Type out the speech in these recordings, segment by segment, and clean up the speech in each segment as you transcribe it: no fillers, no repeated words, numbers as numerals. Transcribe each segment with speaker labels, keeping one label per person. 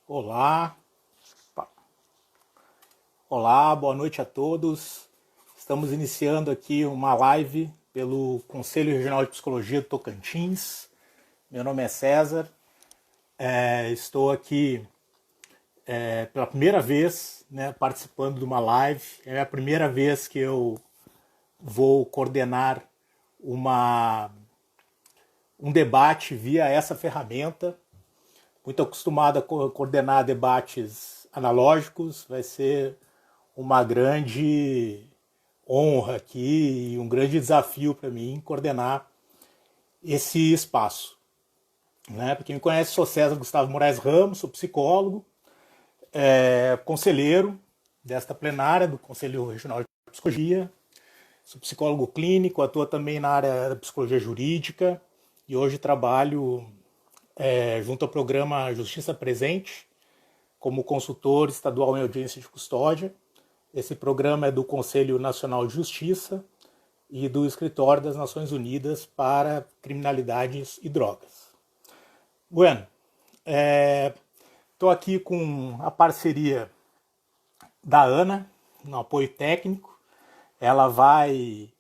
Speaker 1: Olá, olá, boa noite a todos. Estamos iniciando aqui uma live pelo Conselho Regional de Psicologia do Tocantins. Meu nome é César, estou aqui pela primeira vez, participando de uma live. É a primeira vez que eu vou coordenar um debate via essa ferramenta. Muito acostumado a coordenar debates analógicos, vai ser uma grande honra aqui e um grande desafio para mim coordenar esse espaço. Para quem me conhece, sou César Gustavo Moraes Ramos, sou psicólogo, conselheiro desta plenária do Conselho Regional de Psicologia, sou psicólogo clínico, atuo também na área da psicologia jurídica e hoje trabalho junto ao programa Justiça Presente, como consultor estadual em audiência de custódia. Esse programa é do Conselho Nacional de Justiça e do Escritório das Nações Unidas para Criminalidades e Drogas. Bueno, estou aqui com a parceria da Ana, no apoio técnico. Ela vai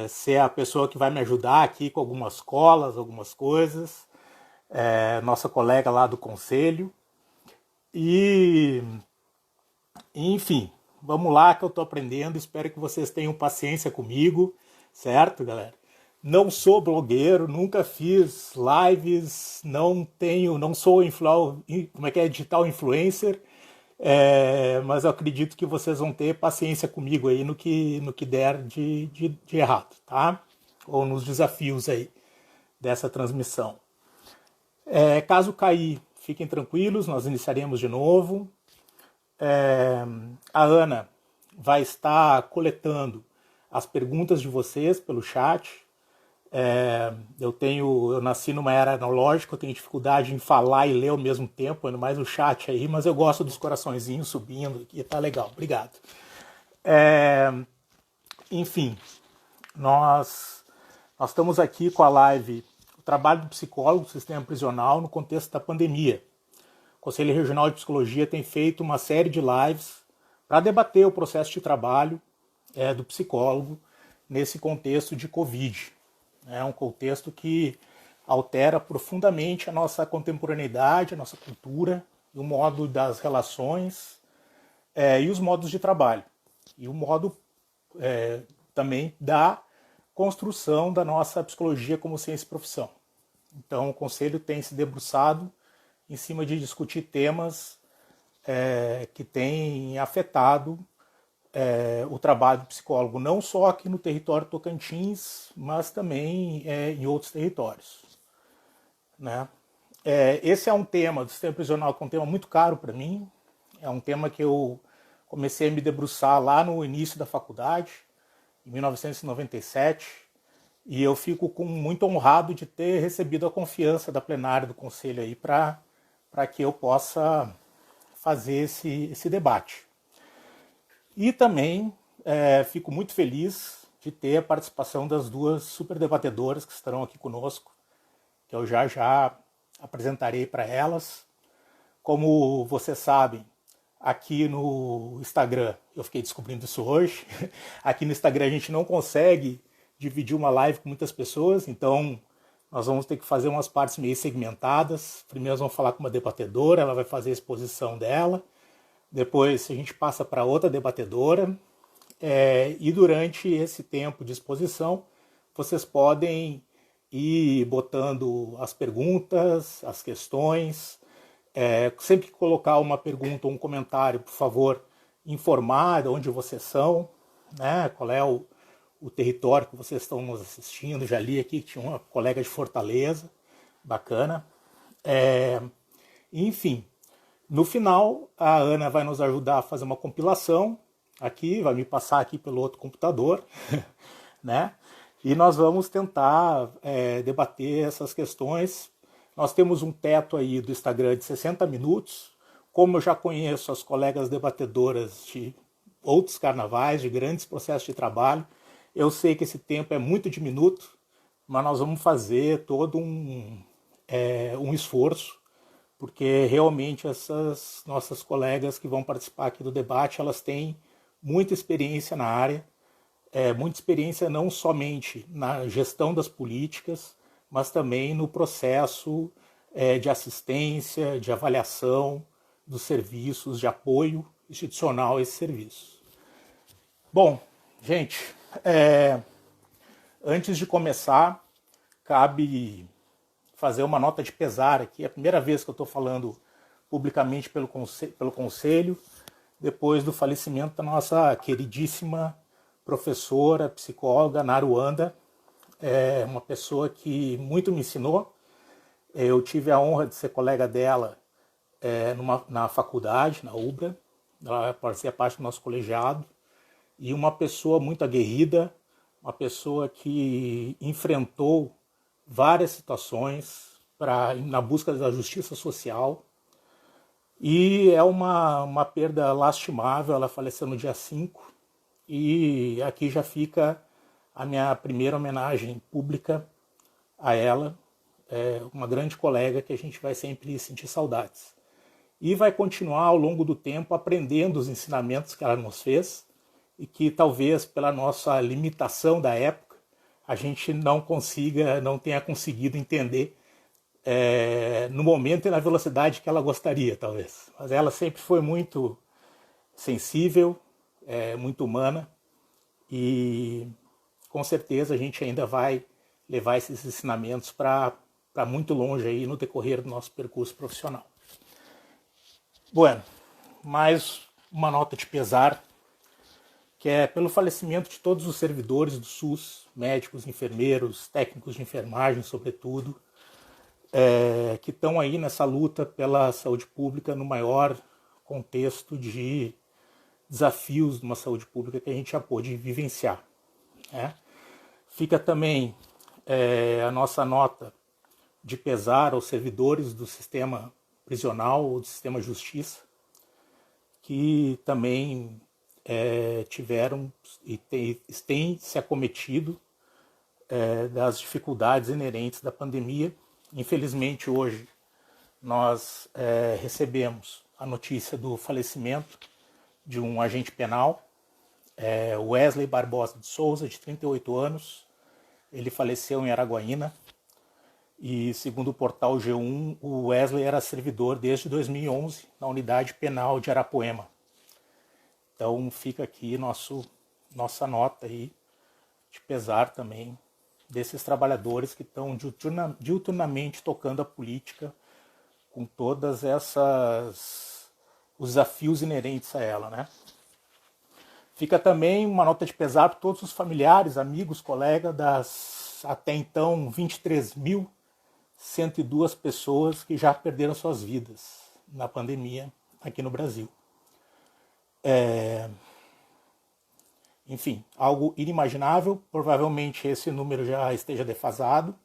Speaker 1: ser a pessoa que vai me ajudar aqui com algumas colas, algumas coisas. Nossa colega lá do conselho. E, enfim, vamos lá que eu estou aprendendo. Espero que vocês tenham paciência comigo, certo, galera? Não sou blogueiro, nunca fiz lives, não sou digital influencer, mas eu acredito que vocês vão ter paciência comigo aí no que der de errado, tá? Ou nos desafios aí dessa transmissão. Caso cair, fiquem tranquilos, nós iniciaremos de novo. A Ana vai estar coletando as perguntas de vocês pelo chat. Eu nasci numa era analógica, eu tenho dificuldade em falar e ler ao mesmo tempo, ainda mais o chat aí, mas eu gosto dos coraçõezinhos subindo aqui, tá legal, obrigado. Enfim, nós estamos aqui com a live Trabalho do Psicólogo do Sistema Prisional no contexto da pandemia. O Conselho Regional de Psicologia tem feito uma série de lives para debater o processo de trabalho do psicólogo nesse contexto de Covid. É um contexto que altera profundamente a nossa contemporaneidade, a nossa cultura, o modo das relações e os modos de trabalho. E o modo também da construção da nossa psicologia como ciência e profissão. Então, o Conselho tem se debruçado em cima de discutir temas que têm afetado o trabalho do psicólogo, não só aqui no território Tocantins, mas também em outros territórios. Né? Esse é um tema do sistema prisional que é um tema muito caro para mim, é um tema que eu comecei a me debruçar lá no início da faculdade, em 1997, e eu fico muito honrado de ter recebido a confiança da plenária do Conselho aí para que eu possa fazer esse debate. E também fico muito feliz de ter a participação das duas superdebatedoras que estarão aqui conosco, que eu já apresentarei para elas. Como vocês sabem, aqui no Instagram, eu fiquei descobrindo isso hoje, aqui no Instagram a gente não consegue dividir uma live com muitas pessoas, então nós vamos ter que fazer umas partes meio segmentadas. Primeiro nós vamos falar com uma debatedora, ela vai fazer a exposição dela, depois a gente passa para outra debatedora, e durante esse tempo de exposição vocês podem ir botando as perguntas, as questões. Sempre que colocar uma pergunta ou um comentário, por favor, informar de onde vocês são, né? Qual é o território que vocês estão nos assistindo. Já li aqui que tinha uma colega de Fortaleza, bacana. Enfim, no final, a Ana vai nos ajudar a fazer uma compilação aqui, vai me passar aqui pelo outro computador, né? E nós vamos tentar debater essas questões. Nós temos um teto aí do Instagram de 60 minutos. Como eu já conheço as colegas debatedoras de outros carnavais, de grandes processos de trabalho, eu sei que esse tempo é muito diminuto, mas nós vamos fazer todo um esforço porque realmente essas nossas colegas que vão participar aqui do debate, elas têm muita experiência na área, muita experiência não somente na gestão das políticas, mas também no processo de assistência, de avaliação dos serviços, de apoio institucional a esses serviços. Bom, gente, antes de começar, cabe fazer uma nota de pesar aqui. É a primeira vez que eu estou falando publicamente pelo Conselho, depois do falecimento da nossa queridíssima professora, psicóloga, Naruanda, uma pessoa que muito me ensinou. Eu tive a honra de ser colega dela na faculdade, na UBRA, ela fazia parte do nosso colegiado, e uma pessoa muito aguerrida, uma pessoa que enfrentou várias situações na busca da justiça social, e é uma perda lastimável. Ela faleceu no dia 5, e aqui já fica a minha primeira homenagem pública a ela, uma grande colega que a gente vai sempre sentir saudades. E vai continuar ao longo do tempo aprendendo os ensinamentos que ela nos fez, e que talvez pela nossa limitação da época a gente não tenha conseguido entender no momento e na velocidade que ela gostaria, talvez. Mas ela sempre foi muito sensível, muito humana, e com certeza a gente ainda vai levar esses ensinamentos para muito longe aí no decorrer do nosso percurso profissional. Bueno, mais uma nota de pesar, que é pelo falecimento de todos os servidores do SUS, médicos, enfermeiros, técnicos de enfermagem, sobretudo, que estão aí nessa luta pela saúde pública no maior contexto de desafios de uma saúde pública que a gente já pôde vivenciar. Fica também a nossa nota de pesar aos servidores do sistema prisional ou do sistema justiça, que também tiveram e têm se acometido das dificuldades inerentes da pandemia. Infelizmente, hoje, nós recebemos a notícia do falecimento de um agente penal, Wesley Barbosa de Souza, de 38 anos. Ele faleceu em Araguaína, e segundo o portal G1, o Wesley era servidor desde 2011 na unidade penal de Arapoema. Então fica aqui nossa nota aí de pesar também desses trabalhadores que estão diuturnamente tocando a política com todas os desafios inerentes a ela, né? Fica também uma nota de pesar para todos os familiares, amigos, colegas das até então 23.102 pessoas que já perderam suas vidas na pandemia aqui no Brasil. Enfim, algo inimaginável. Provavelmente esse número já esteja defasado.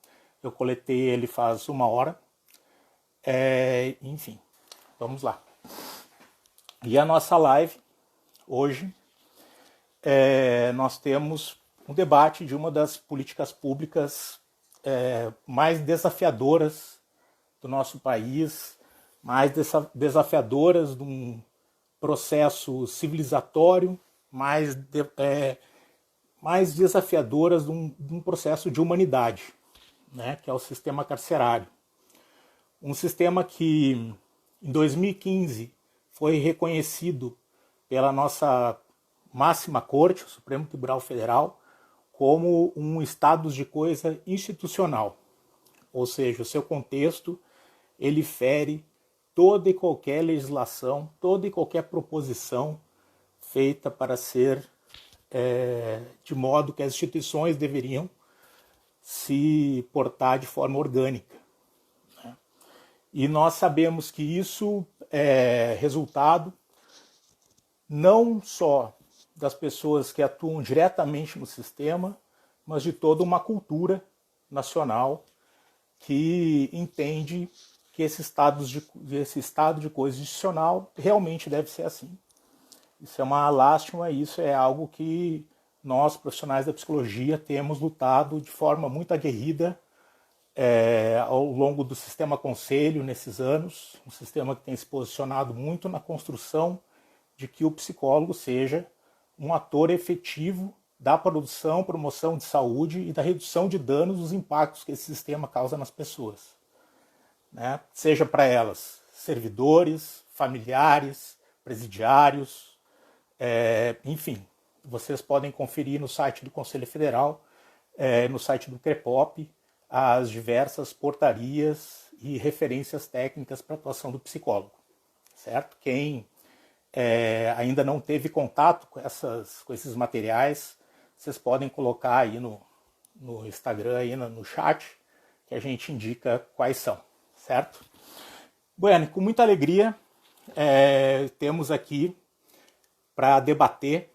Speaker 1: Eu coletei ele faz 1 hora. Enfim, vamos lá. E a nossa live, hoje, nós temos um debate de uma das políticas públicas mais desafiadoras do nosso país, mais desafiadoras de um processo civilizatório, mais desafiadoras de um processo de humanidade, né, que é o sistema carcerário. Um sistema que, em 2015, foi reconhecido pela nossa máxima corte, o Supremo Tribunal Federal, como um estado de coisa institucional. Ou seja, o seu contexto, ele fere toda e qualquer legislação, toda e qualquer proposição feita para ser de modo que as instituições deveriam se portar de forma orgânica, né? E nós sabemos que isso é resultado não só das pessoas que atuam diretamente no sistema, mas de toda uma cultura nacional que entende que esse estado de coisa institucional realmente deve ser assim. Isso é uma lástima, isso é algo que nós, profissionais da psicologia, temos lutado de forma muito aguerrida ao longo do sistema conselho nesses anos, um sistema que tem se posicionado muito na construção de que o psicólogo seja um ator efetivo da produção, promoção de saúde e da redução de danos dos impactos que esse sistema causa nas pessoas, né? Seja para elas servidores, familiares, presidiários, enfim. Vocês podem conferir no site do Conselho Federal, no site do CREPOP, as diversas portarias e referências técnicas para a atuação do psicólogo, certo? Quem ainda não teve contato com esses materiais, vocês podem colocar aí no Instagram, aí no chat, que a gente indica quais são, certo? Bueno, com muita alegria, temos aqui para debater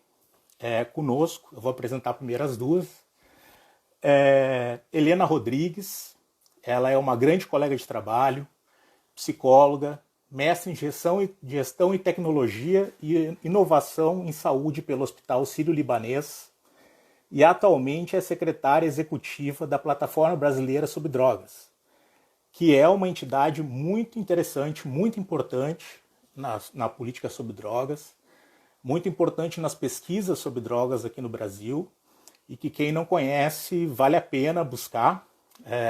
Speaker 1: conosco, eu vou apresentar primeiro as duas, Helena Rodrigues. Ela é uma grande colega de trabalho, psicóloga, mestre em gestão e tecnologia e inovação em saúde pelo Hospital Sírio-Libanês e atualmente é secretária executiva da Plataforma Brasileira sobre Drogas, que é uma entidade muito interessante, muito importante na política sobre drogas, muito importante nas pesquisas sobre drogas aqui no Brasil, e que quem não conhece vale a pena buscar.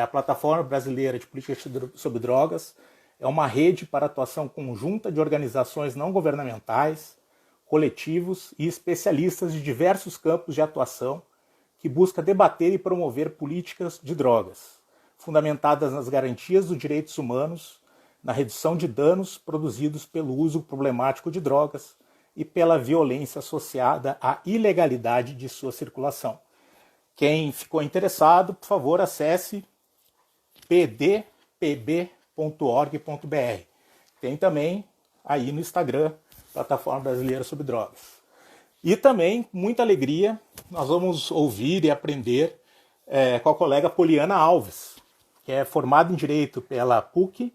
Speaker 1: A Plataforma Brasileira de Política sobre Drogas é uma rede para atuação conjunta de organizações não governamentais, coletivos e especialistas de diversos campos de atuação que busca debater e promover políticas de drogas, fundamentadas nas garantias dos direitos humanos, na redução de danos produzidos pelo uso problemático de drogas e pela violência associada à ilegalidade de sua circulação. Quem ficou interessado, por favor, acesse pdpb.org.br. Tem também aí no Instagram, Plataforma Brasileira sobre Drogas. E também, com muita alegria, nós vamos ouvir e aprender com a colega Poliana Alves, que é formada em Direito pela PUC,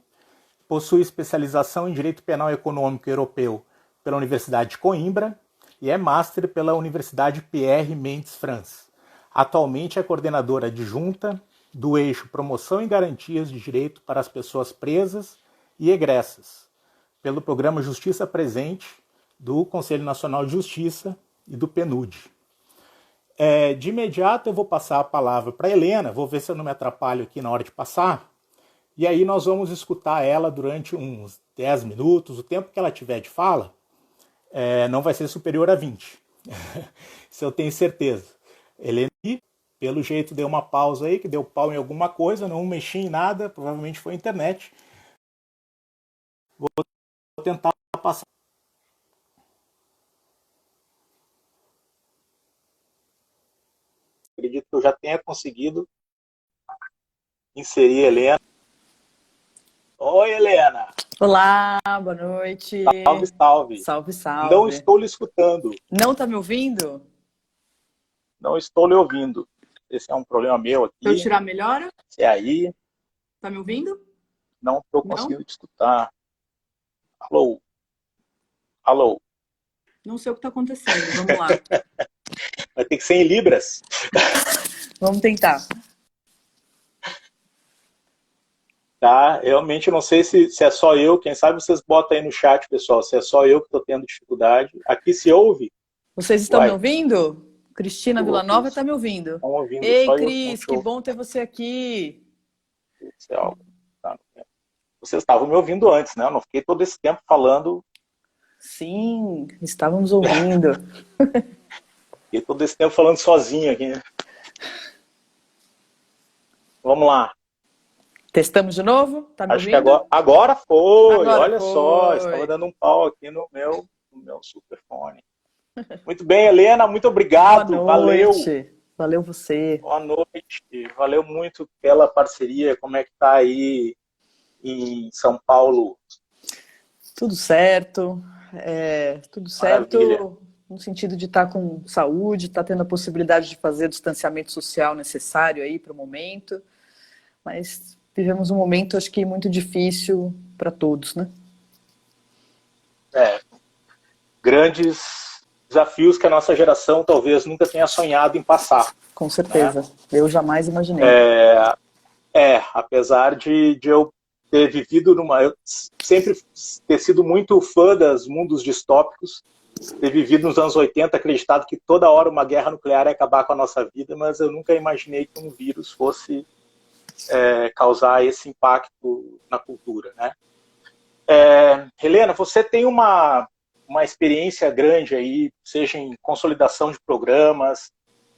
Speaker 1: possui especialização em Direito Penal Econômico Europeu pela Universidade de Coimbra e é Master pela Universidade Pierre Mendes France. Atualmente é coordenadora adjunta do eixo Promoção e Garantias de Direito para as Pessoas Presas e Egressas, pelo programa Justiça Presente do Conselho Nacional de Justiça e do PNUD. De imediato eu vou passar a palavra para a Helena, vou ver se eu não me atrapalho aqui na hora de passar, e aí nós vamos escutar ela durante uns 10 minutos, o tempo que ela tiver de fala não vai ser superior a 20, isso eu tenho certeza. Helena, pelo jeito, deu uma pausa aí, que deu pau em alguma coisa, não mexi em nada, provavelmente foi a internet. Vou tentar passar. Acredito que eu já tenha conseguido inserir a Helena. Oi, Helena!
Speaker 2: Olá, boa noite.
Speaker 1: Salve, salve.
Speaker 2: Salve, salve.
Speaker 1: Não estou lhe escutando.
Speaker 2: Não está me ouvindo?
Speaker 1: Não estou lhe ouvindo. Esse é um problema meu aqui.
Speaker 2: Deixa eu tirar melhor?
Speaker 1: Se é aí.
Speaker 2: Tá me ouvindo?
Speaker 1: Não estou conseguindo te escutar. Alô? Alô?
Speaker 2: Não sei o que está acontecendo. Vamos lá.
Speaker 1: Vai ter que ser em libras.
Speaker 2: Vamos tentar.
Speaker 1: Tá, realmente não sei se é só eu. Quem sabe vocês botam aí no chat, pessoal, se é só eu que estou tendo dificuldade. Aqui se ouve.
Speaker 2: Vocês estão me ouvindo? Cristina Villanova está me ouvindo.
Speaker 1: Estão ouvindo.
Speaker 2: Ei, Cris, que bom ter você aqui.
Speaker 1: Vocês estavam me ouvindo antes, né? Eu não fiquei todo esse tempo falando.
Speaker 2: Sim, estávamos ouvindo.
Speaker 1: Fiquei todo esse tempo falando sozinho aqui, né? Vamos lá.
Speaker 2: Testamos de novo? Tá me
Speaker 1: Acho
Speaker 2: ouvindo?
Speaker 1: que agora foi.
Speaker 2: Agora
Speaker 1: olha
Speaker 2: foi.
Speaker 1: Só, estava dando um pau aqui no meu superfone. Muito bem, Helena, muito obrigado.
Speaker 2: Boa noite.
Speaker 1: Valeu.
Speaker 2: Valeu você.
Speaker 1: Boa noite. Valeu muito pela parceria. Como é que tá aí em São Paulo?
Speaker 2: Tudo certo. Tudo certo.
Speaker 1: Maravilha.
Speaker 2: No sentido de estar com saúde, estar tendo a possibilidade de fazer o distanciamento social necessário aí para o momento. Mas vivemos um momento, acho que muito difícil para todos, né?
Speaker 1: Grandes desafios que a nossa geração talvez nunca tenha sonhado em passar.
Speaker 2: Com certeza. Né? Eu jamais imaginei.
Speaker 1: Apesar de eu ter vivido eu sempre ter sido muito fã dos mundos distópicos, ter vivido nos anos 80, acreditado que toda hora uma guerra nuclear ia acabar com a nossa vida, mas eu nunca imaginei que um vírus fosse causar esse impacto na cultura, né? Helena, você tem uma experiência grande aí, seja em consolidação de programas,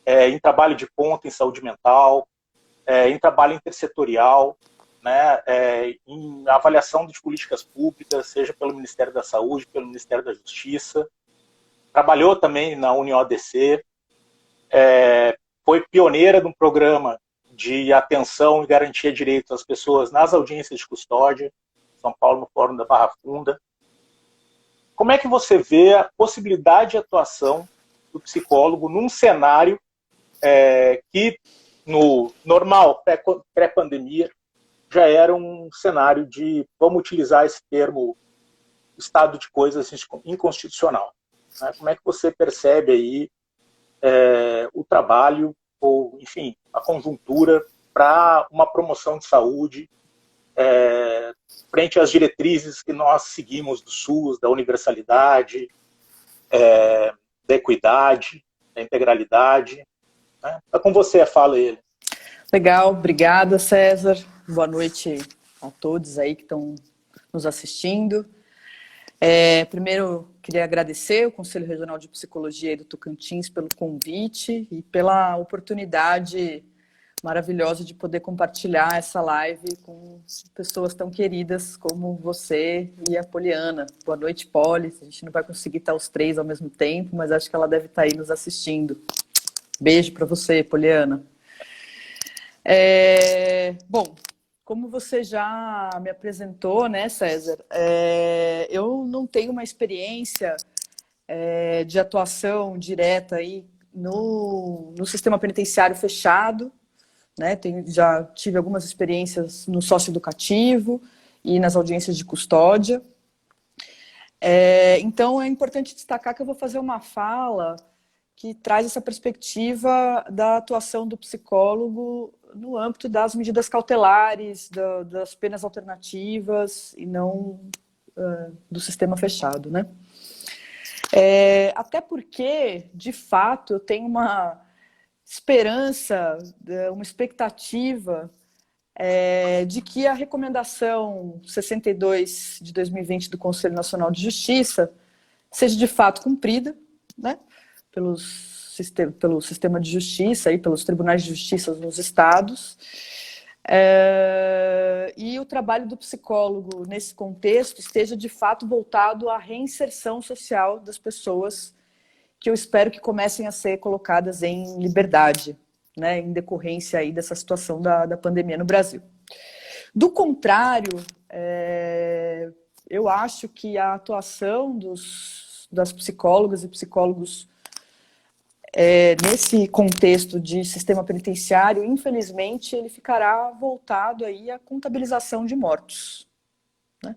Speaker 1: em trabalho de ponta em saúde mental, em trabalho intersetorial, né, em avaliação de políticas públicas, seja pelo Ministério da Saúde, pelo Ministério da Justiça. Trabalhou também na UniODC, foi pioneira de um programa de atenção e garantia de direitos às pessoas nas audiências de custódia, São Paulo, no Fórum da Barra Funda. Como é que você vê a possibilidade de atuação do psicólogo num cenário que, no normal, pré-pandemia, já era um cenário de, vamos utilizar esse termo, estado de coisas inconstitucional? Né? Como é que você percebe aí o trabalho, ou, enfim, a conjuntura para uma promoção de saúde frente às diretrizes que nós seguimos do SUS, da universalidade, da equidade, da integralidade? Né? Está com você a fala, ele.
Speaker 2: Legal, obrigada, César. Boa noite a todos aí que estão nos assistindo. Primeiro, queria agradecer o Conselho Regional de Psicologia do Tocantins pelo convite e pela oportunidade maravilhosa de poder compartilhar essa live com pessoas tão queridas como você e a Poliana. Boa noite, Poli. A gente não vai conseguir estar os três ao mesmo tempo, mas acho que ela deve estar aí nos assistindo. Beijo para você, Poliana. Bom, como você já me apresentou, né, César, eu não tenho uma experiência de atuação direta aí no sistema penitenciário fechado, né? Já tive algumas experiências no socioeducativo e nas audiências de custódia. Então, é importante destacar que eu vou fazer uma fala que traz essa perspectiva da atuação do psicólogo no âmbito das medidas cautelares, das penas alternativas e não do sistema fechado, né? Até porque, de fato, eu tenho uma esperança, uma expectativa de que a recomendação 62 de 2020 do Conselho Nacional de Justiça seja de fato cumprida, né, pelo sistema de justiça e pelos tribunais de justiça nos estados, e o trabalho do psicólogo nesse contexto esteja de fato voltado à reinserção social das pessoas, que eu espero que comecem a ser colocadas em liberdade, né, em decorrência aí dessa situação da pandemia no Brasil. Do contrário, eu acho que a atuação das psicólogas e psicólogos nesse contexto de sistema penitenciário, infelizmente, ele ficará voltado aí à contabilização de mortos, né?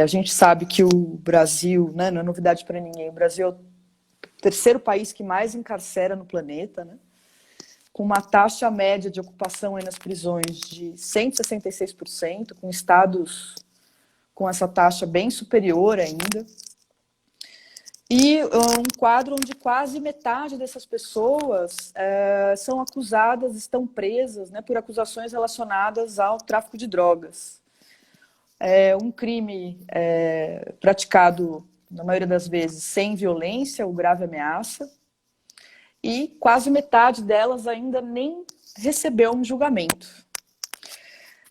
Speaker 2: A gente sabe que o Brasil, né, não é novidade para ninguém, o Brasil é o terceiro país que mais encarcera no planeta, né, com uma taxa média de ocupação aí nas prisões de 166%, com estados com essa taxa bem superior ainda. E um quadro onde quase metade dessas pessoas são acusadas, estão presas, né, por acusações relacionadas ao tráfico de drogas. Um crime praticado, na maioria das vezes, sem violência ou grave ameaça, e quase metade delas ainda nem recebeu um julgamento.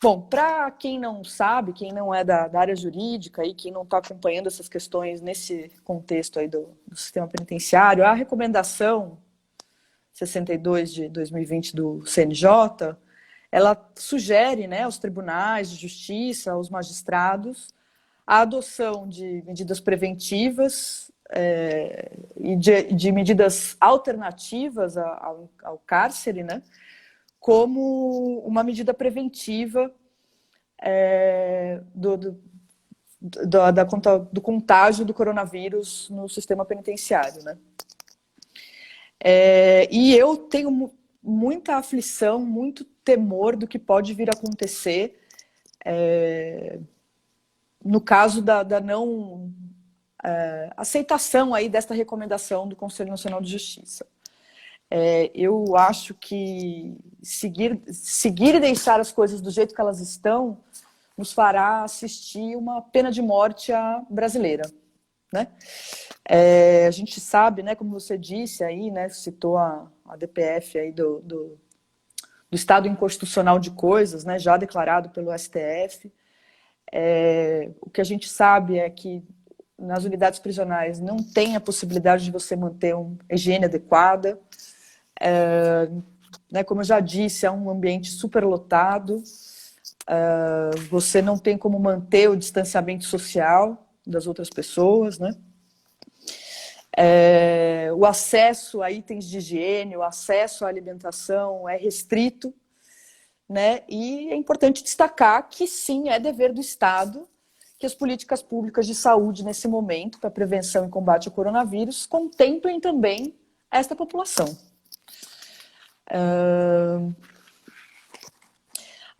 Speaker 2: Bom, para quem não sabe, quem não é da área jurídica e quem não está acompanhando essas questões nesse contexto aí do sistema penitenciário, a recomendação 62 de 2020 do CNJ, ela sugere, né, aos tribunais de justiça, aos magistrados, a adoção de medidas preventivas e de medidas alternativas ao cárcere, né, como uma medida preventiva do contágio do coronavírus no sistema penitenciário, né? E eu tenho muita aflição, muito temor do que pode vir a acontecer no caso da não aceitação aí desta recomendação do Conselho Nacional de Justiça. Eu acho que seguir e deixar as coisas do jeito que elas estão nos fará assistir uma pena de morte à brasileira, né? A gente sabe, né, como você disse aí, né, citou a DPF aí do estado inconstitucional de coisas, né, já declarado pelo STF. O que a gente sabe é que nas unidades prisionais não tem a possibilidade de você manter uma higiene adequada. Né, como eu já disse, é um ambiente superlotado. Você não tem como manter o distanciamento social das outras pessoas, né? O acesso a itens de higiene, o acesso à alimentação é restrito, né? E é importante destacar que sim, é dever do Estado que as políticas públicas de saúde nesse momento para prevenção e combate ao coronavírus contemplem também esta população.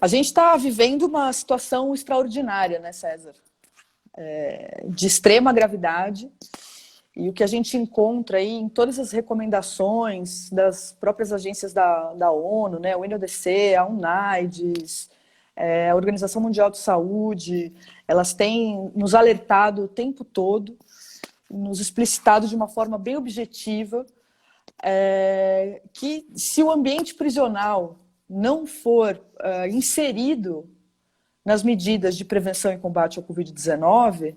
Speaker 2: A gente está vivendo uma situação extraordinária, né, César? De extrema gravidade. E o que a gente encontra aí em todas as recomendações das próprias agências da ONU, né, o UNODC, a UNAIDS, a Organização Mundial de Saúde, elas têm nos alertado o tempo todo, nos explicitado de uma forma bem objetiva, que se o ambiente prisional não for inserido nas medidas de prevenção e combate ao Covid-19,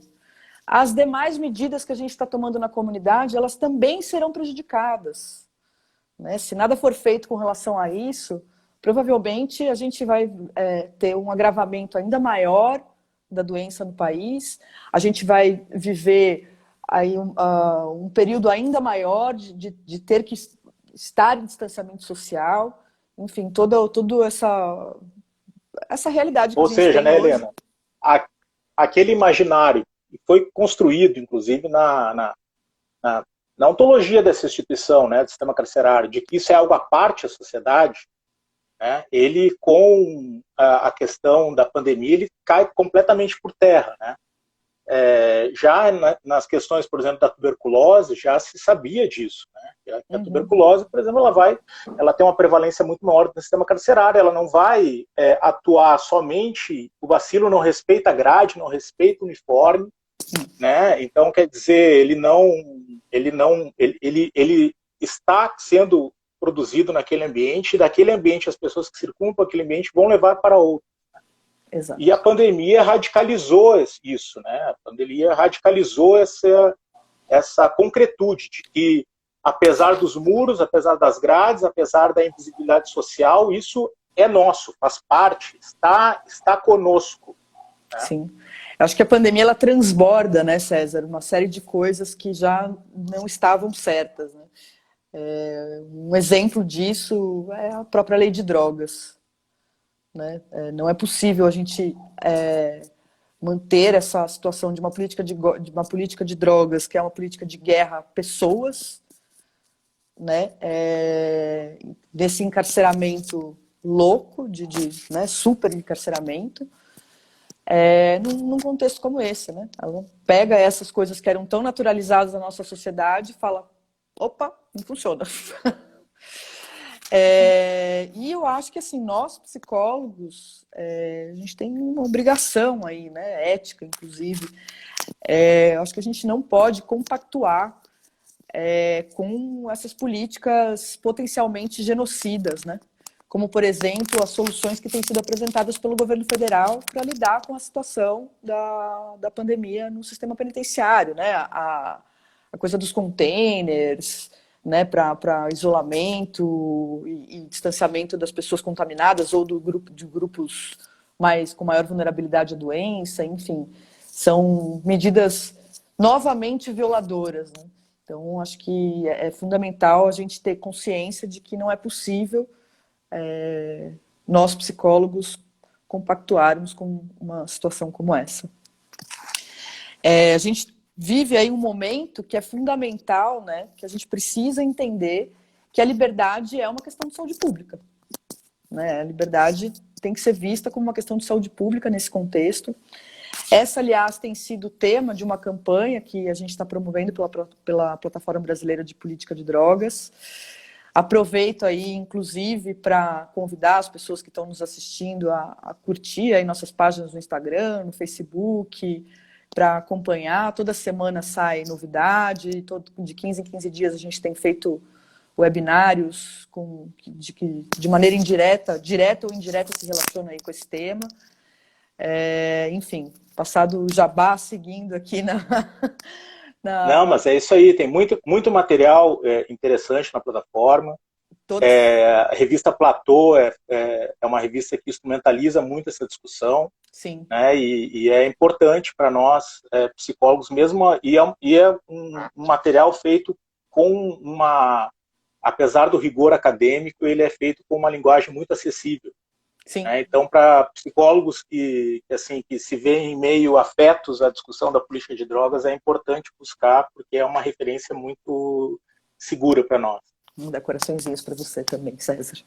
Speaker 2: as demais medidas que a gente está tomando na comunidade, elas também serão prejudicadas, né? Se nada for feito com relação a isso, provavelmente a gente vai ter um agravamento ainda maior da doença no país, a gente vai viver aí um período ainda maior de ter que estar em distanciamento social, enfim, toda essa realidade que
Speaker 3: Ou
Speaker 2: a gente
Speaker 3: seja,
Speaker 2: tem
Speaker 3: né,
Speaker 2: hoje.
Speaker 3: Helena, aquele imaginário que foi construído, inclusive, na ontologia dessa instituição, né, do sistema carcerário, de que isso é algo à parte da sociedade, né, ele, com a questão da pandemia, ele cai completamente por terra, né? Já nas questões, por exemplo, da tuberculose, já se sabia disso, né? A tuberculose, por exemplo, ela tem uma prevalência muito maior no sistema carcerário, ela não vai atuar somente, o bacilo não respeita a grade, não respeita o uniforme, né? Então, quer dizer, ele está sendo produzido naquele ambiente, e daquele ambiente as pessoas que circundam aquele ambiente vão levar para outro.
Speaker 2: Exato.
Speaker 3: E a pandemia radicalizou isso, né? A pandemia radicalizou essa concretude de que, apesar dos muros, apesar das grades, apesar da invisibilidade social, isso é nosso, faz parte, está conosco. Né?
Speaker 2: Sim. Acho que a pandemia ela transborda, né, César, uma série de coisas que já não estavam certas, né? Um exemplo disso é a própria lei de drogas. Né? Não é possível a gente manter essa situação de uma política de drogas, que é uma política de guerra a pessoas, né? Desse encarceramento louco, né? Super encarceramento, num contexto como esse. Né? Ela pega essas coisas que eram tão naturalizadas na nossa sociedade e fala, opa, não funciona. E eu acho que assim, nós psicólogos, a gente tem uma obrigação aí, né, ética inclusive, acho que a gente não pode compactuar com essas políticas potencialmente genocidas, né? Como, por exemplo, as soluções que têm sido apresentadas pelo governo federal para lidar com a situação da pandemia no sistema penitenciário, né? A coisa dos containers, né, para isolamento e distanciamento das pessoas contaminadas ou de grupos com maior vulnerabilidade à doença, enfim, são medidas novamente violadoras. Né? Então, acho que é fundamental a gente ter consciência de que não é possível nós, psicólogos, compactuarmos com uma situação como essa. A gente vive aí um momento que é fundamental, né, que a gente precisa entender que a liberdade é uma questão de saúde pública, né? A liberdade tem que ser vista como uma questão de saúde pública nesse contexto. Essa, aliás, tem sido tema de uma campanha que a gente está promovendo pela Plataforma Brasileira de Política de Drogas. Aproveito aí, inclusive, para convidar as pessoas que estão nos assistindo a curtir aí nossas páginas no Instagram, no Facebook, para acompanhar. Toda semana sai novidade, de 15 em 15 dias a gente tem feito webinários de maneira indireta, direta ou indireta, se relaciona aí com esse tema. Enfim, passado o jabá seguindo aqui
Speaker 3: Não, mas é isso aí, tem muito material interessante na plataforma. A revista Platô é uma revista que instrumentaliza muito essa discussão.
Speaker 2: Sim.
Speaker 3: Né, e é importante para nós, psicólogos mesmo, e é um material feito com apesar do rigor acadêmico, ele é feito com uma linguagem muito acessível.
Speaker 2: Sim.
Speaker 3: Então, para psicólogos que se veem meio afetos à discussão da política de drogas, é importante buscar, porque é uma referência muito segura para nós.
Speaker 2: Vou dar coraçõezinhos para você também, César.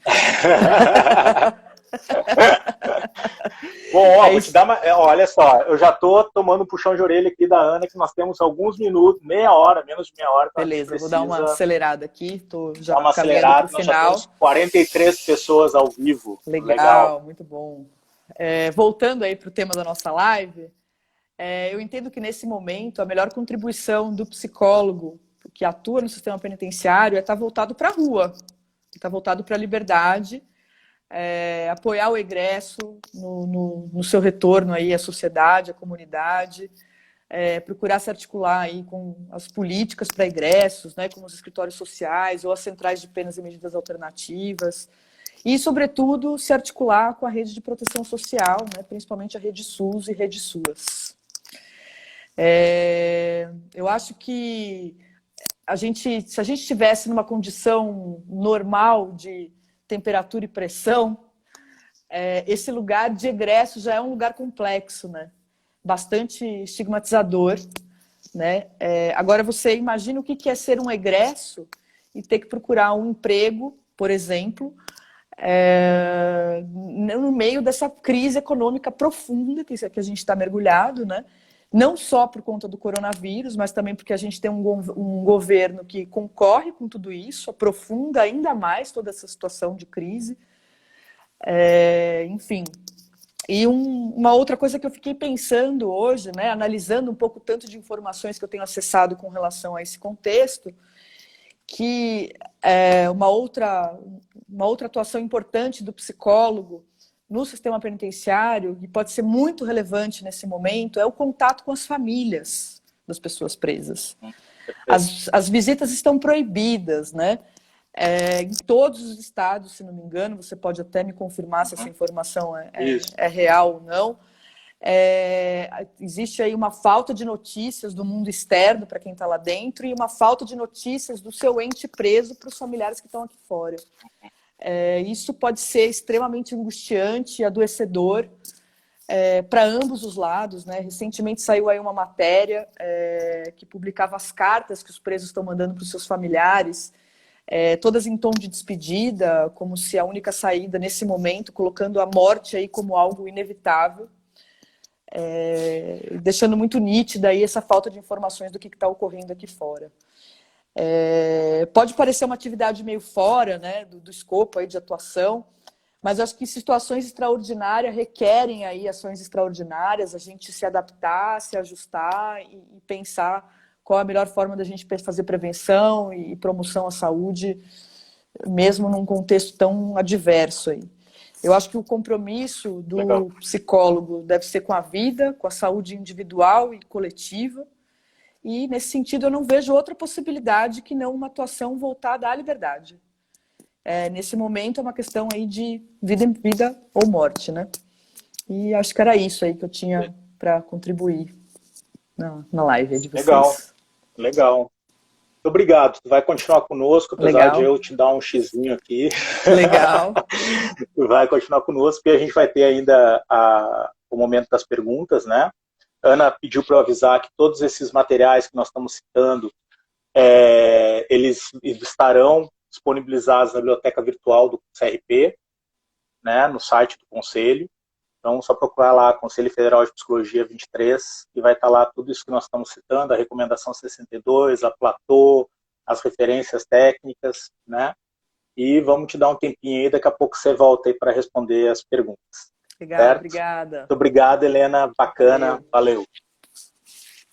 Speaker 3: Bom, vou te dar olha só, eu já estou tomando um puxão de orelha aqui da Ana, que nós temos alguns minutos, meia hora, menos de meia hora.
Speaker 2: Beleza, vou dar uma acelerada aqui, estou já
Speaker 3: caminhando para o final. Já temos 43 pessoas ao vivo.
Speaker 2: Legal, muito bom. Voltando aí para o tema da nossa live, eu entendo que nesse momento a melhor contribuição do psicólogo que atua no sistema penitenciário é estar voltado para a rua, estar voltado para a liberdade, apoiar o egresso no seu retorno aí à sociedade, à comunidade, procurar se articular aí com as políticas para egressos, né, como os escritórios sociais ou as centrais de penas e medidas alternativas, e, sobretudo, se articular com a rede de proteção social, né, principalmente a rede SUS e rede SUAS. Eu acho que se a gente estivesse numa condição normal de temperatura e pressão, esse lugar de egresso já é um lugar complexo, né? Bastante estigmatizador, né? Agora você imagina o que é ser um egresso e ter que procurar um emprego, por exemplo, no meio dessa crise econômica profunda que a gente está mergulhado, né? Não só por conta do coronavírus, mas também porque a gente tem um governo que concorre com tudo isso, aprofunda ainda mais toda essa situação de crise. Enfim. E uma outra coisa que eu fiquei pensando hoje, né, analisando um pouco tanto de informações que eu tenho acessado com relação a esse contexto, que uma outra atuação importante do psicólogo no sistema penitenciário, e pode ser muito relevante nesse momento, é o contato com as famílias das pessoas presas. As visitas estão proibidas, né? Em todos os estados, se não me engano, você pode até me confirmar se essa informação é real ou não. Existe aí uma falta de notícias do mundo externo para quem está lá dentro e uma falta de notícias do seu ente preso para os familiares que estão aqui fora. Isso pode ser extremamente angustiante e adoecedor para ambos os lados, né? Recentemente saiu aí uma matéria que publicava as cartas que os presos estão mandando para os seus familiares, todas em tom de despedida, como se a única saída nesse momento, colocando a morte aí como algo inevitável, deixando muito nítida aí essa falta de informações do que está ocorrendo aqui fora. Pode parecer uma atividade meio fora, né, do escopo aí de atuação, mas acho que situações extraordinárias requerem aí ações extraordinárias, a gente se adaptar, se ajustar e pensar qual a melhor forma da gente fazer prevenção e promoção à saúde, mesmo num contexto tão adverso aí. Eu acho que o compromisso do psicólogo deve ser com a vida, com a saúde individual e coletiva. E, nesse sentido, eu não vejo outra possibilidade que não uma atuação voltada à liberdade. Nesse momento, é uma questão aí de vida ou morte, né? E acho que era isso aí que eu tinha para contribuir na live de vocês.
Speaker 3: Legal. Muito obrigado. Tu vai continuar conosco, apesar de eu te dar um xizinho aqui.
Speaker 2: Legal.
Speaker 3: Tu vai continuar conosco, porque a gente vai ter ainda o momento das perguntas, né? Ana pediu para eu avisar que todos esses materiais que nós estamos citando, eles estarão disponibilizados na biblioteca virtual do CRP, né, no site do Conselho. Então, só procurar lá, Conselho Federal de Psicologia 23, e vai estar lá tudo isso que nós estamos citando, a recomendação 62, a platô, as referências técnicas, né? E vamos te dar um tempinho aí, daqui a pouco você volta aí para responder as perguntas.
Speaker 2: Legal,
Speaker 3: certo?
Speaker 2: obrigada.
Speaker 3: Muito obrigado, Helena, bacana, valeu.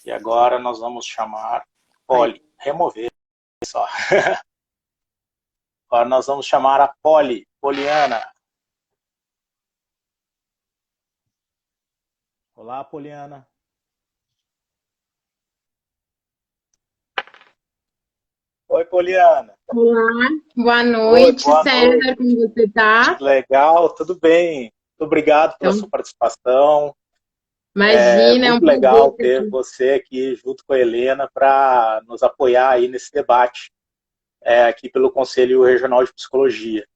Speaker 3: E agora nós vamos chamar Poli, remover só. Agora nós vamos chamar a Poliana. Olá, Poliana. Oi, Poliana.
Speaker 4: Olá, boa noite,
Speaker 3: Oi, boa
Speaker 4: César,
Speaker 3: noite.
Speaker 4: como você tá?
Speaker 3: Legal, tudo bem. Muito obrigado pela sua participação.
Speaker 4: Imagina, é um
Speaker 3: muito legal
Speaker 4: prazer
Speaker 3: ter você aqui junto com a Helena para nos apoiar aí nesse debate aqui pelo Conselho Regional de Psicologia.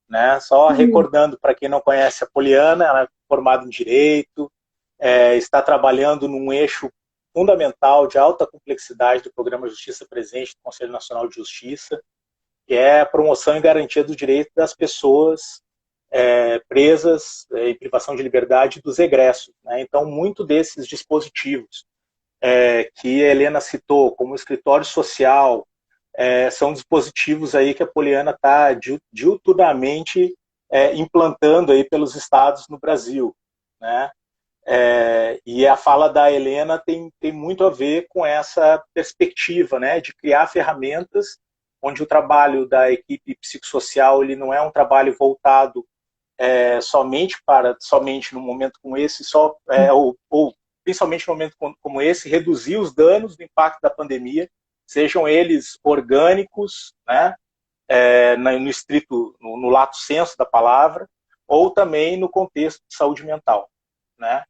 Speaker 3: Né? Só recordando para quem não conhece a Poliana, ela é formada em Direito, está trabalhando num eixo fundamental de alta complexidade do Programa Justiça Presente do Conselho Nacional de Justiça, que é a promoção e garantia do direito das pessoas presas em privação de liberdade dos egressos. Né? Então, muito desses dispositivos que a Helena citou, como o escritório social, são dispositivos aí que a Poliana está diuturnamente implantando aí pelos estados no Brasil. Né? E a fala da Helena tem muito a ver com essa perspectiva, né, de criar ferramentas onde o trabalho da equipe psicossocial ele não é um trabalho voltado somente num momento como esse, ou principalmente num momento como esse, reduzir os danos do impacto da pandemia, sejam eles orgânicos, né, no estrito, no lato sensu da palavra, ou também no contexto de saúde mental. Né?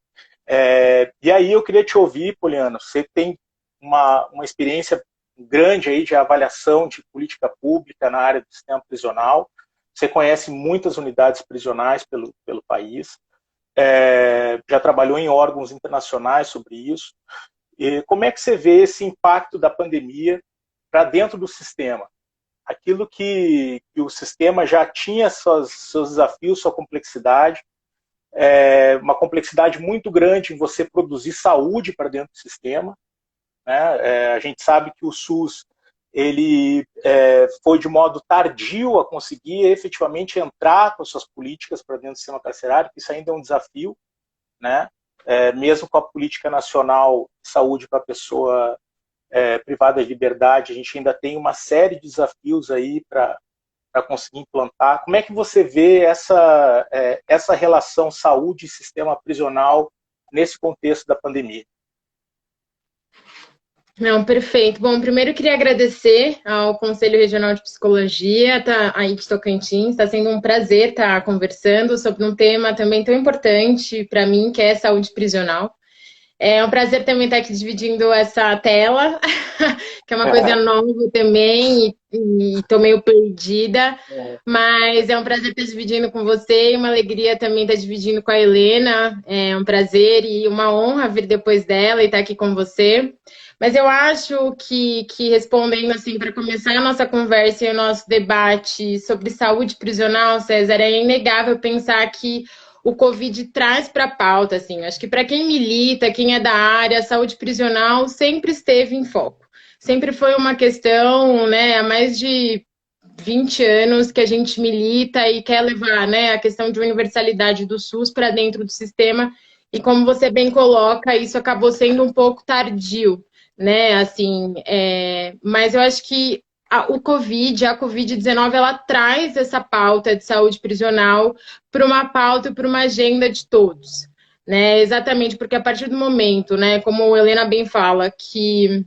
Speaker 3: E aí eu queria te ouvir, Poliana, você tem uma experiência grande aí de avaliação de política pública na área do sistema prisional, você conhece muitas unidades prisionais pelo país, já trabalhou em órgãos internacionais sobre isso. E como é que você vê esse impacto da pandemia para dentro do sistema? Aquilo que o sistema já tinha seus desafios, sua complexidade, uma complexidade muito grande em você produzir saúde para dentro do sistema. Né? A gente sabe que o SUS ele foi de modo tardio a conseguir efetivamente entrar com as suas políticas para dentro do sistema carcerário, que isso ainda é um desafio, né? Mesmo com a política nacional de saúde para a pessoa privada de liberdade, a gente ainda tem uma série de desafios aí para conseguir implantar. Como é que você vê essa relação saúde e sistema prisional nesse contexto da pandemia?
Speaker 4: Não, perfeito. Bom, primeiro eu queria agradecer ao Conselho Regional de Psicologia, aí de Tocantins. Está sendo um prazer estar conversando sobre um tema também tão importante para mim, que é saúde prisional. É um prazer também estar aqui dividindo essa tela, que é uma coisa nova também, e estou meio perdida, mas é um prazer estar dividindo com você e uma alegria também estar dividindo com a Helena. É um prazer e uma honra vir depois dela e estar aqui com você. Mas eu acho que respondendo assim, para começar a nossa conversa e o nosso debate sobre saúde prisional, César, é inegável pensar que o Covid traz para a pauta, assim. Acho que para quem milita, quem é da área, a saúde prisional sempre esteve em foco. Sempre foi uma questão, né, há mais de 20 anos que a gente milita e quer levar, né, a questão de universalidade do SUS para dentro do sistema. E como você bem coloca, isso acabou sendo um pouco tardio, né, assim, mas eu acho que a Covid-19, ela traz essa pauta de saúde prisional para uma pauta e para uma agenda de todos, né, exatamente porque a partir do momento, né, como a Helena bem fala, que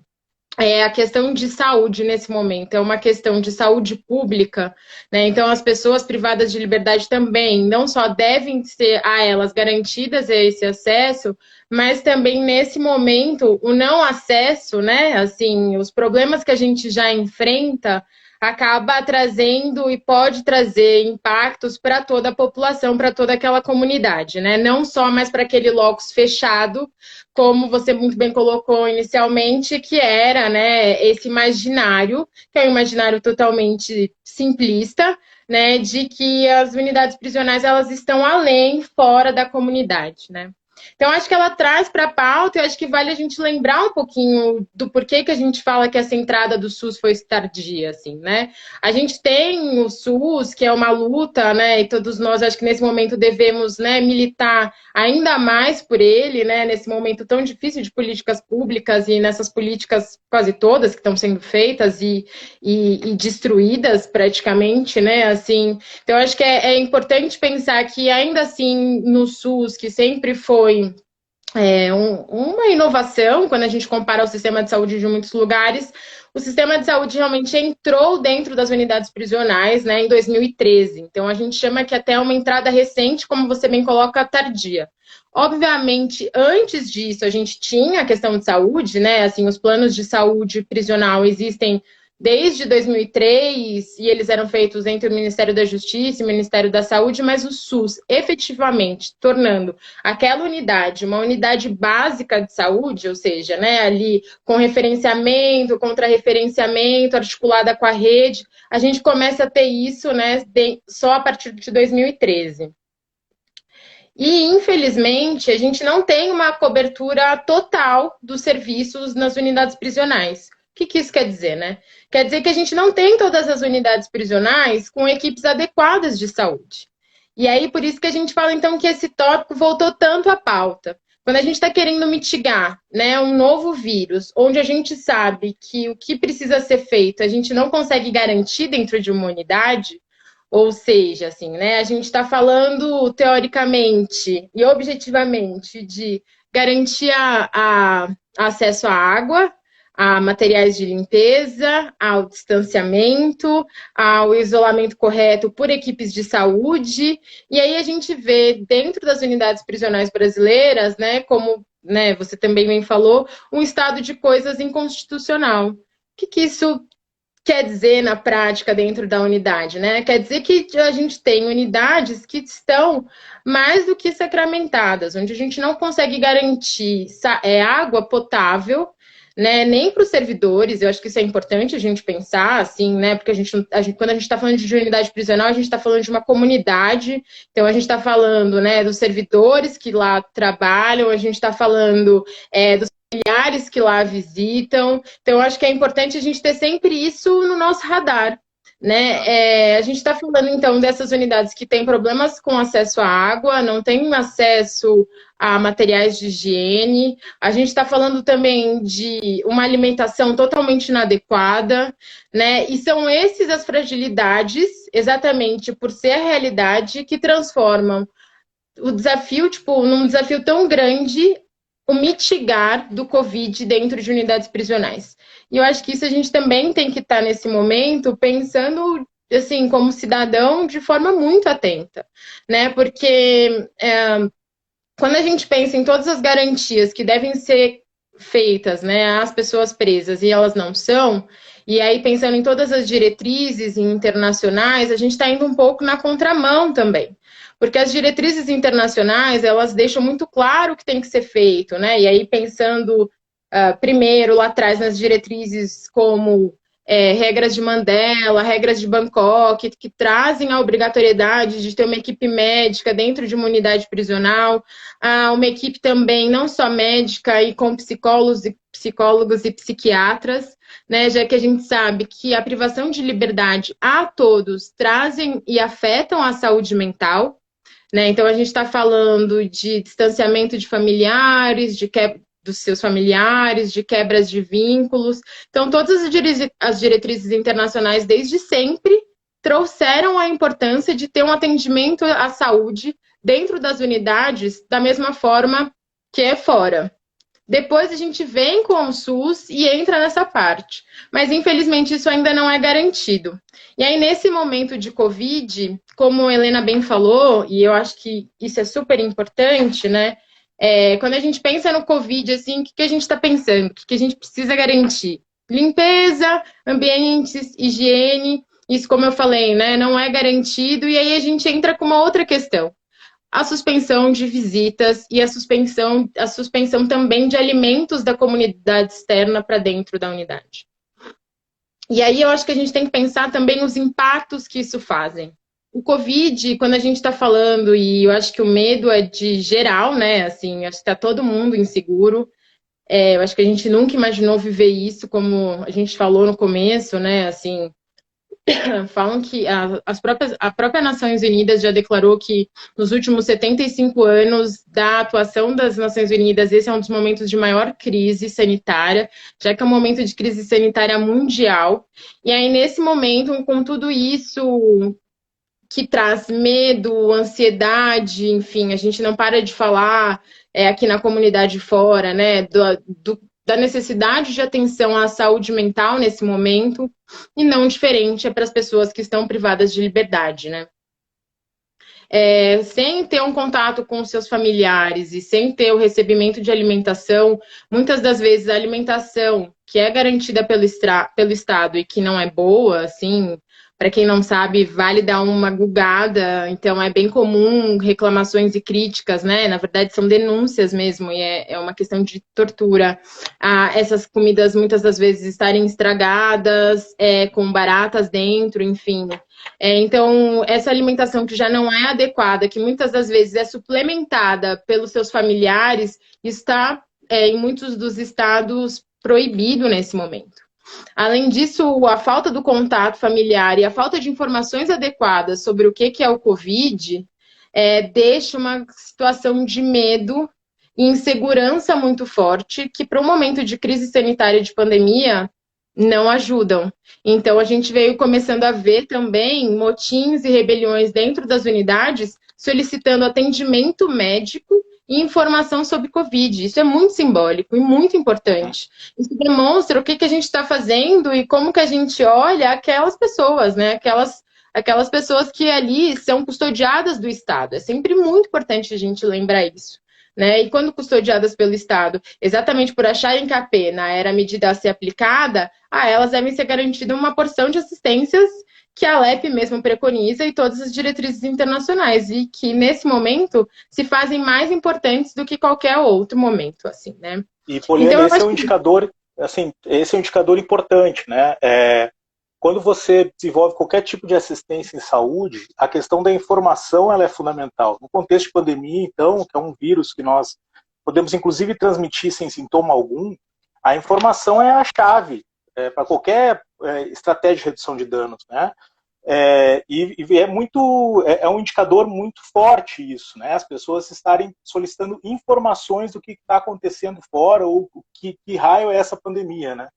Speaker 4: a questão de saúde nesse momento é uma questão de saúde pública, né? Então as pessoas privadas de liberdade também não só devem ser a elas garantidas esse acesso, mas também nesse momento o não acesso, né? Assim, os problemas que a gente já enfrenta acaba trazendo e pode trazer impactos para toda a população, para toda aquela comunidade, né? Não só mais para aquele locus fechado, como você muito bem colocou inicialmente, que era, né, esse imaginário, que é um imaginário totalmente simplista, né, de que as unidades prisionais elas estão além, fora da comunidade, né? Então, acho que ela traz para a pauta, e acho que vale a gente lembrar um pouquinho do porquê que a gente fala que essa entrada do SUS foi tardia, assim, né? A gente tem o SUS, que é uma luta, né? E todos nós, acho que nesse momento devemos, né, militar ainda mais por ele, né? Nesse momento tão difícil de políticas públicas e nessas políticas quase todas que estão sendo feitas e destruídas praticamente, né? Assim, então, acho que é importante pensar que ainda assim no SUS, que sempre foi uma inovação, quando a gente compara o sistema de saúde de muitos lugares, o sistema de saúde realmente entrou dentro das unidades prisionais, né, em 2013. Então, a gente chama que até uma entrada recente, como você bem coloca, tardia. Obviamente, antes disso, a gente tinha a questão de saúde, né, assim, os planos de saúde prisional existem desde 2003, e eles eram feitos entre o Ministério da Justiça e o Ministério da Saúde, mas o SUS, efetivamente, tornando aquela unidade uma unidade básica de saúde, ou seja, né, ali com referenciamento, contra-referenciamento, articulada com a rede, a gente começa a ter isso, né, só a partir de 2013. E, infelizmente, a gente não tem uma cobertura total dos serviços nas unidades prisionais. O que isso quer dizer, né? Quer dizer que a gente não tem todas as unidades prisionais com equipes adequadas de saúde. E aí, por isso que a gente fala, então, que esse tópico voltou tanto à pauta. Quando a gente está querendo mitigar, né, um novo vírus, onde a gente sabe que o que precisa ser feito a gente não consegue garantir dentro de uma unidade, ou seja, assim, né, a gente está falando teoricamente e objetivamente de garantir acesso à água, a materiais de limpeza, ao distanciamento, ao isolamento correto por equipes de saúde. E aí a gente vê dentro das unidades prisionais brasileiras, né, como, né, você também bem falou, um estado de coisas inconstitucional. O que isso quer dizer na prática dentro da unidade, né? Quer dizer que a gente tem unidades que estão mais do que sacramentadas, onde a gente não consegue garantir água potável, né, nem para os servidores. Eu acho que isso é importante a gente pensar, assim, né, porque quando a gente está falando de unidade prisional, a gente está falando de uma comunidade, então a gente está falando, né, dos servidores que lá trabalham, a gente está falando dos familiares que lá visitam, então eu acho que é importante a gente ter sempre isso no nosso radar, né? A gente está falando, então, dessas unidades que têm problemas com acesso à água, não têm acesso a materiais de higiene. A gente está falando também de uma alimentação totalmente inadequada, né? E são essas as fragilidades, exatamente por ser a realidade, que transformam o desafio, num desafio tão grande, o mitigar do Covid dentro de unidades prisionais. E eu acho que isso a gente também tem que estar nesse momento pensando, assim, como cidadão, de forma muito atenta, né? Porque quando a gente pensa em todas as garantias que devem ser feitas, né, às pessoas presas e elas não são, e aí pensando em todas as diretrizes internacionais, a gente está indo um pouco na contramão também. Porque as diretrizes internacionais, elas deixam muito claro o que tem que ser feito, né? E aí pensando primeiro lá atrás nas diretrizes como regras de Mandela, regras de Bangkok, que trazem a obrigatoriedade de ter uma equipe médica dentro de uma unidade prisional, uma equipe também não só médica e com psicólogos e psiquiatras, né, já que a gente sabe que a privação de liberdade a todos trazem e afetam a saúde mental, né? Então a gente está falando de distanciamento de familiares, dos seus familiares, de quebras de vínculos. Então, todas as diretrizes internacionais, desde sempre, trouxeram a importância de ter um atendimento à saúde dentro das unidades da mesma forma que é fora. Depois a gente vem com o SUS e entra nessa parte. Mas, infelizmente, isso ainda não é garantido. E aí, nesse momento de Covid, como a Helena bem falou, e eu acho que isso é super importante, né? Quando a gente pensa no Covid, assim, o que a gente está pensando? O que a gente precisa garantir? limpeza, ambientes, higiene, isso como eu falei, né, não é garantido, e aí a gente entra com uma outra questão. A suspensão de visitas e a suspensão também de alimentos da comunidade externa para dentro da unidade. E aí eu acho que a gente tem que pensar também os impactos que isso fazem. O Covid, quando a gente está falando, e eu acho que o medo é de geral, né? Assim, acho que está todo mundo inseguro. Eu acho que a gente nunca imaginou viver isso, como a gente falou no começo, né? Assim, falam que a própria Nações Unidas já declarou que nos últimos 75 anos da atuação das Nações Unidas, esse é um dos momentos de maior crise sanitária, já que é um momento de crise sanitária mundial. E aí, nesse momento, com tudo isso que traz medo, ansiedade, enfim, a gente não para de falar aqui na comunidade fora, né, da necessidade de atenção à saúde mental nesse momento, e não diferente para as pessoas que estão privadas de liberdade, né. Sem ter um contato com seus familiares e sem ter o recebimento de alimentação, muitas das vezes a alimentação que é garantida pelo Estado e que não é boa, assim, para quem não sabe, vale dar uma gugada, então é bem comum reclamações e críticas, né? Na verdade, são denúncias mesmo, e é uma questão de tortura. Essas comidas muitas das vezes estarem estragadas, com baratas dentro, enfim. Então, essa alimentação que já não é adequada, que muitas das vezes é suplementada pelos seus familiares, está em muitos dos estados proibido nesse momento. Além disso, a falta do contato familiar e a falta de informações adequadas sobre o que é o Covid deixa uma situação de medo e insegurança muito forte, que para um momento de crise sanitária de pandemia não ajudam. Então, a gente veio começando a ver também motins e rebeliões dentro das unidades solicitando atendimento médico e informação sobre Covid. Isso é muito simbólico e muito importante. Isso demonstra o que a gente está fazendo e como que a gente olha aquelas pessoas, né? Aquelas pessoas que ali são custodiadas do Estado. É sempre muito importante a gente lembrar isso. Né? E quando custodiadas pelo Estado, exatamente por acharem que a pena era a medida a ser aplicada, a elas devem ser garantida uma porção de assistências que a LEP mesmo preconiza e todas as diretrizes internacionais, e que nesse momento se fazem mais importantes do que qualquer outro momento, assim, né?
Speaker 3: E, Poliana, então, esse é um indicador, assim, esse é um indicador importante, né? Quando você desenvolve qualquer tipo de assistência em saúde, a questão da informação ela é fundamental. No contexto de pandemia, então, que é um vírus que nós podemos inclusive transmitir sem sintoma algum, a informação é a chave para qualquer estratégia de redução de danos, né? E é um indicador muito forte isso, né? As pessoas estarem solicitando informações do que está acontecendo fora ou que raio é essa pandemia, né?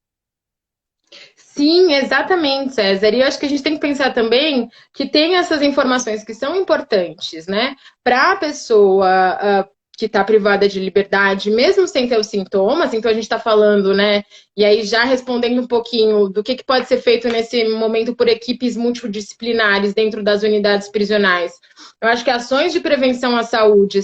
Speaker 4: Sim, exatamente, César. E eu acho que a gente tem que pensar também que tem essas informações que são importantes, né? Para a pessoa que está privada de liberdade, mesmo sem ter os sintomas, então a gente está falando, né? E aí já respondendo um pouquinho do que pode ser feito nesse momento por equipes multidisciplinares dentro das unidades prisionais. Eu acho que ações de prevenção à saúde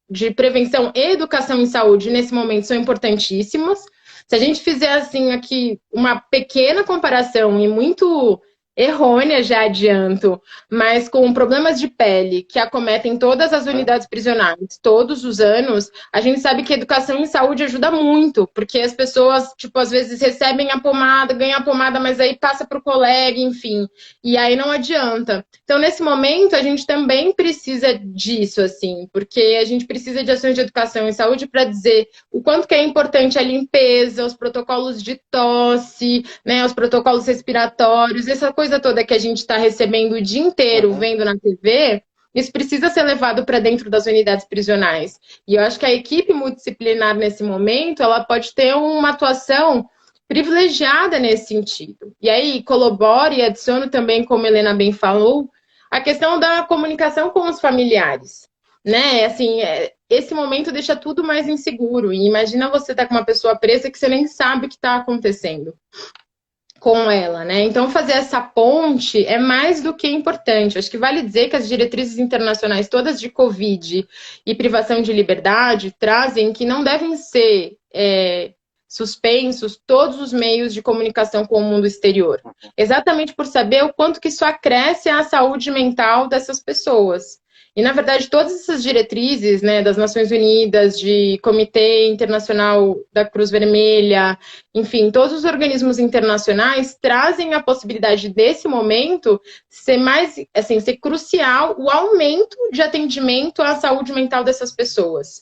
Speaker 4: de prevenção e educação em saúde nesse momento são importantíssimas. Se a gente fizer assim aqui uma pequena comparação e muito errônea, já adianto, mas com problemas de pele que acometem todas as unidades prisionais todos os anos, a gente sabe que a educação em saúde ajuda muito, porque as pessoas, tipo, às vezes recebem a pomada, ganham a pomada, mas aí passa para o colega, enfim, e aí não adianta. Então, nesse momento, a gente também precisa disso, assim, porque a gente precisa de ações de educação em saúde para dizer o quanto que é importante a limpeza, os protocolos de tosse, né, os protocolos respiratórios, essa coisa toda que a gente está recebendo o dia inteiro, vendo na TV, isso precisa ser levado para dentro das unidades prisionais. E eu acho que a equipe multidisciplinar, nesse momento, ela pode ter uma atuação privilegiada nesse sentido. E aí, colaboro e adiciono também, como a Helena bem falou, a questão da comunicação com os familiares. Né? Assim, esse momento deixa tudo mais inseguro. E imagina você estar com uma pessoa presa que você nem sabe o que está acontecendo com ela, né? Então, fazer essa ponte é mais do que importante. Acho que vale dizer que as diretrizes internacionais todas de Covid e privação de liberdade trazem que não devem ser suspensos todos os meios de comunicação com o mundo exterior. Exatamente por saber o quanto que isso acresce à saúde mental dessas pessoas. E, na verdade, todas essas diretrizes, né, das Nações Unidas, de Comitê Internacional da Cruz Vermelha, enfim, todos os organismos internacionais trazem a possibilidade desse momento ser mais, assim, ser crucial o aumento de atendimento à saúde mental dessas pessoas.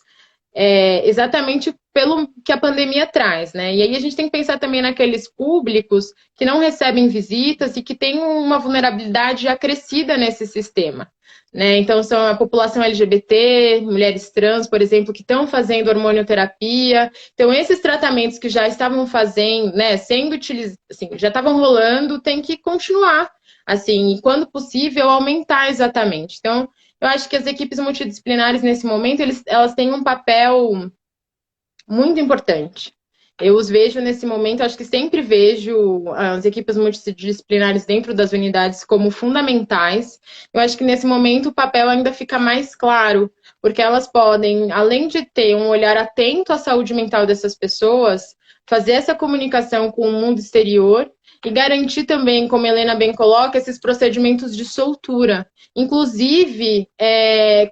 Speaker 4: Exatamente pelo que a pandemia traz, né? E aí a gente tem que pensar também naqueles públicos que não recebem visitas e que têm uma vulnerabilidade acrescida nesse sistema, né? Então são a população LGBT, mulheres trans, por exemplo, que estão fazendo hormonioterapia. Então esses tratamentos que já estavam fazendo, né, sendo utilizados, assim, já estavam rolando, tem que continuar, assim, e quando possível aumentar exatamente. Então eu acho que as equipes multidisciplinares, nesse momento, elas têm um papel muito importante. Eu os vejo nesse momento, acho que sempre vejo as equipes multidisciplinares dentro das unidades como fundamentais. Eu acho que nesse momento o papel ainda fica mais claro, porque elas podem, além de ter um olhar atento à saúde mental dessas pessoas, fazer essa comunicação com o mundo exterior e garantir também, como a Helena bem coloca, esses procedimentos de soltura. Inclusive,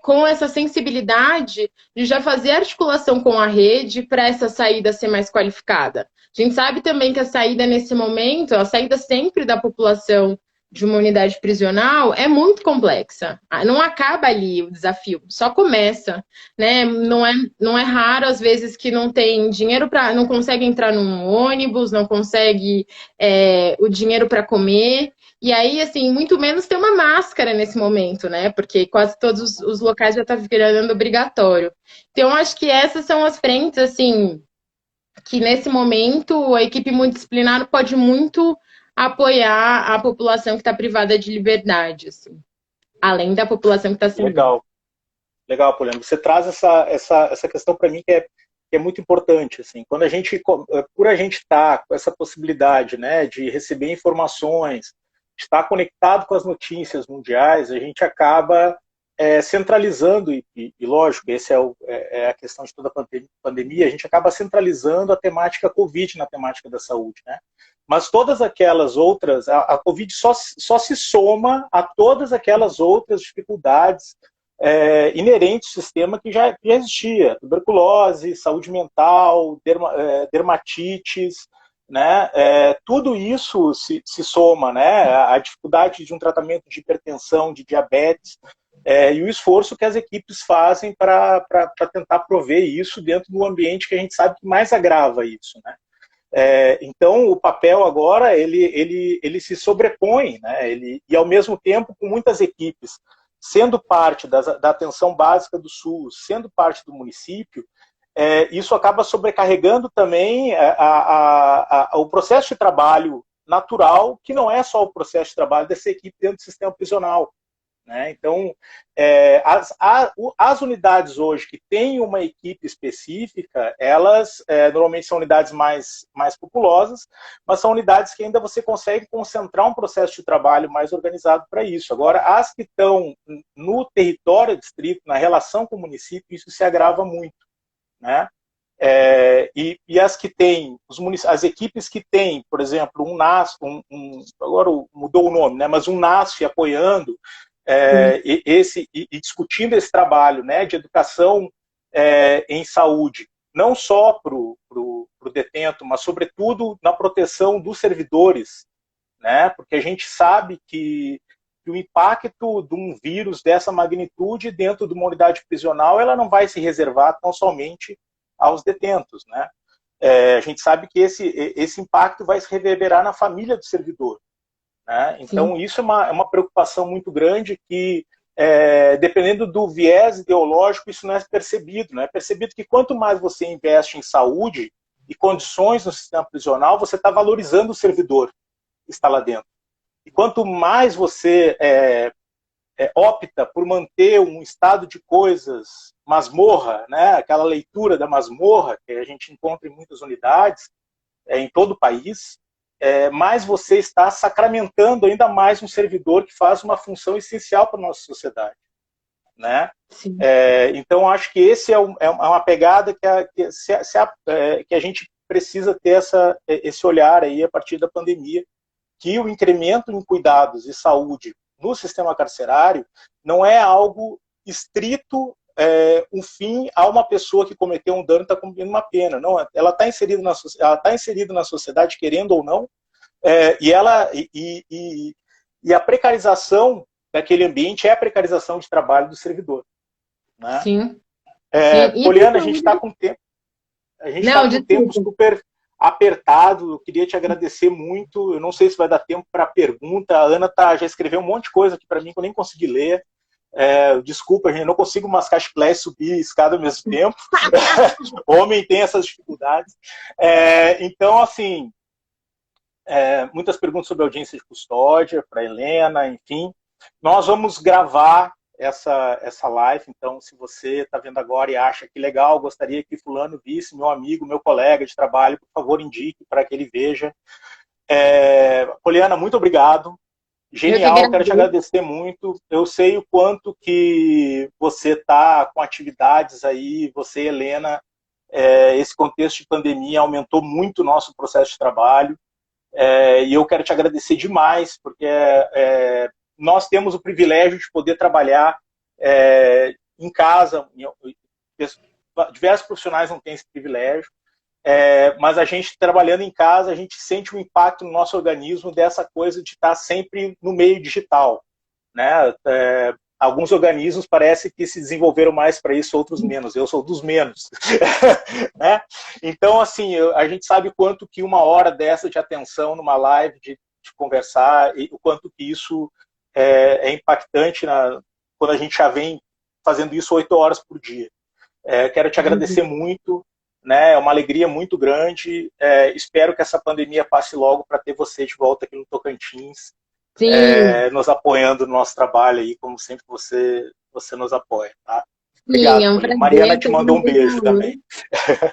Speaker 4: com essa sensibilidade de já fazer articulação com a rede para essa saída ser mais qualificada. A gente sabe também que a saída nesse momento, a saída sempre da população de uma unidade prisional é muito complexa. Não acaba ali o desafio, só começa, né? Não é raro, às vezes, que não tem dinheiro para... Não consegue entrar num ônibus, não consegue o dinheiro para comer. E aí, assim, muito menos ter uma máscara nesse momento, né? Porque quase todos os locais já estão virando obrigatório. Então, acho que essas são as frentes, assim, que nesse momento a equipe multidisciplinar pode muito apoiar a população que está privada de liberdade, assim, além da população que está sendo...
Speaker 3: Legal, Poliana. Você traz essa questão para mim que é muito importante, assim, quando por a gente estar com essa possibilidade, né, de receber informações, de estar conectado com as notícias mundiais, a gente acaba centralizando, e lógico, essa é a questão de toda a pandemia, a gente acaba centralizando a temática Covid na temática da saúde, né? Mas todas aquelas outras, a Covid só se soma a todas aquelas outras dificuldades inerentes ao sistema que já existia, tuberculose, saúde mental, dermatites, né? Tudo isso se soma, né? A dificuldade de um tratamento de hipertensão, de diabetes, e o esforço que as equipes fazem para tentar prover isso dentro do ambiente que a gente sabe que mais agrava isso, né? Então o papel agora ele se sobrepõe, né? E ao mesmo tempo com muitas equipes sendo parte da atenção básica do SUS, sendo parte do município, isso acaba sobrecarregando também o processo de trabalho natural, que não é só o processo de trabalho dessa equipe dentro do sistema prisional, né? Então, as unidades hoje que têm uma equipe específica, elas normalmente são unidades mais populosas, mas são unidades que ainda você consegue concentrar um processo de trabalho mais organizado para isso. Agora, as que estão no território distrito, na relação com o município, isso se agrava muito, né? E as que têm, as equipes que têm, por exemplo, um NASF, agora mudou o nome, né? Mas um NASF apoiando, e discutindo esse trabalho, né, de educação em saúde, não só para o detento, mas sobretudo na proteção dos servidores, né, porque a gente sabe que o impacto de um vírus dessa magnitude dentro de uma unidade prisional, ela não vai se reservar tão somente aos detentos, né? A gente sabe que esse impacto vai se reverberar na família do servidor, né? Então, sim, isso é uma preocupação muito grande que, dependendo do viés ideológico, isso não é percebido. Não é percebido que quanto mais você investe em saúde e condições no sistema prisional, você está valorizando o servidor que está lá dentro. E quanto mais você opta por manter um estado de coisas masmorra, né, aquela leitura da masmorra que a gente encontra em muitas unidades, em todo o país, mais você está sacramentando ainda mais um servidor que faz uma função essencial para a nossa sociedade, né? Então, acho que esse é uma pegada que a gente precisa ter esse olhar aí a partir da pandemia, que o incremento em cuidados e saúde no sistema carcerário não é algo estrito, um fim a uma pessoa que cometeu um dano e está cumprindo uma pena. Não, ela está inserida na sociedade, querendo ou não, e a precarização daquele ambiente é a precarização de trabalho do servidor. Né?
Speaker 4: Sim.
Speaker 3: Poliana, a gente está com tempo. A gente está com um tempo super apertado. Eu queria te agradecer muito. Eu não sei se vai dar tempo para pergunta. A Ana já escreveu um monte de coisa aqui para mim que eu nem consegui ler. Desculpa, gente, eu não consigo mascar chiclete e subir escada ao mesmo tempo. Homem tem essas dificuldades. Então, assim, muitas perguntas sobre audiência de custódia para Helena, enfim. Nós vamos gravar essa live, então se você está vendo agora e acha que legal, gostaria que fulano visse, meu amigo, meu colega de trabalho, por favor indique para que ele veja. Poliana, muito obrigado. Genial, quero te agradecer muito. Eu sei o quanto que você está com atividades aí, você, Helena, esse contexto de pandemia aumentou muito o nosso processo de trabalho, e eu quero te agradecer demais, porque nós temos o privilégio de poder trabalhar em casa. Diversos profissionais não têm esse privilégio, mas a gente trabalhando em casa, a gente sente o impacto no nosso organismo dessa coisa de estar sempre no meio digital. Né? Alguns organismos parece que se desenvolveram mais para isso, outros menos. Eu sou dos menos. Né? Então, assim, a gente sabe quanto que uma hora dessa de atenção numa live, de conversar, e o quanto que isso é impactante quando a gente já vem fazendo isso 8 horas por dia. Quero te agradecer muito, né? É uma alegria muito grande. Espero que essa pandemia passe logo para ter você de volta aqui no Tocantins, nos apoiando no nosso trabalho aí, como sempre você nos apoia. Tá? Obrigado.
Speaker 4: Sim, prazer,
Speaker 3: Mariana te mandou um beijo também.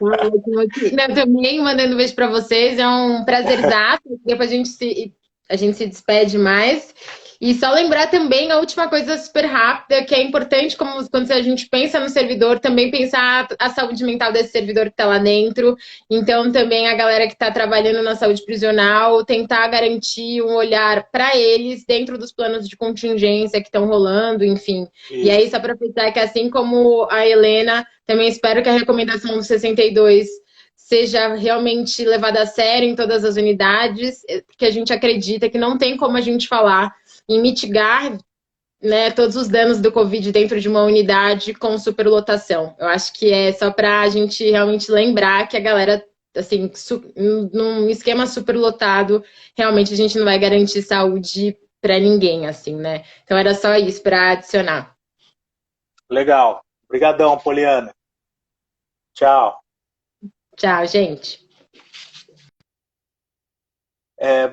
Speaker 4: Eu também mandando um beijo para vocês. É um prazerzaço. Depois a gente se despede mais. E só lembrar também a última coisa super rápida, que é importante, como quando a gente pensa no servidor, também pensar a saúde mental desse servidor que está lá dentro. Então, também a galera que está trabalhando na saúde prisional, tentar garantir um olhar para eles dentro dos planos de contingência que estão rolando, enfim. Isso. E aí, só para pensar que, assim como a Helena, também espero que a recomendação do 62 seja realmente levada a sério em todas as unidades, porque a gente acredita que não tem como a gente falar em mitigar, né, todos os danos do Covid dentro de uma unidade com superlotação. Eu acho que é só para a gente realmente lembrar que a galera, assim, num esquema superlotado, realmente a gente não vai garantir saúde para ninguém, assim, né? Então era só isso para adicionar.
Speaker 3: Legal. Obrigadão, Poliana. Tchau.
Speaker 4: Tchau, gente.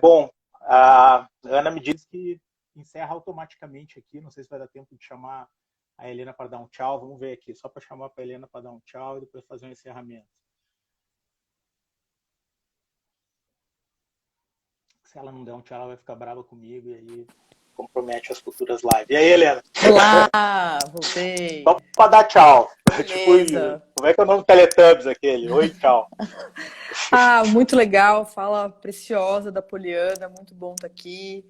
Speaker 3: Bom, a Ana me disse que encerra automaticamente aqui. Não sei se vai dar tempo de chamar a Helena para dar um tchau. Vamos ver aqui, só para chamar para a Helena para dar um tchau e depois fazer um encerramento. Se ela não der um tchau, ela vai ficar brava comigo e aí compromete as futuras lives. E aí, Helena?
Speaker 2: Olá, voltei.
Speaker 3: Só para dar tchau. Tipo, como é que é o nome do Teletubbies aquele? Oi, tchau.
Speaker 2: Muito legal. Fala preciosa da Poliana. Muito bom estar aqui.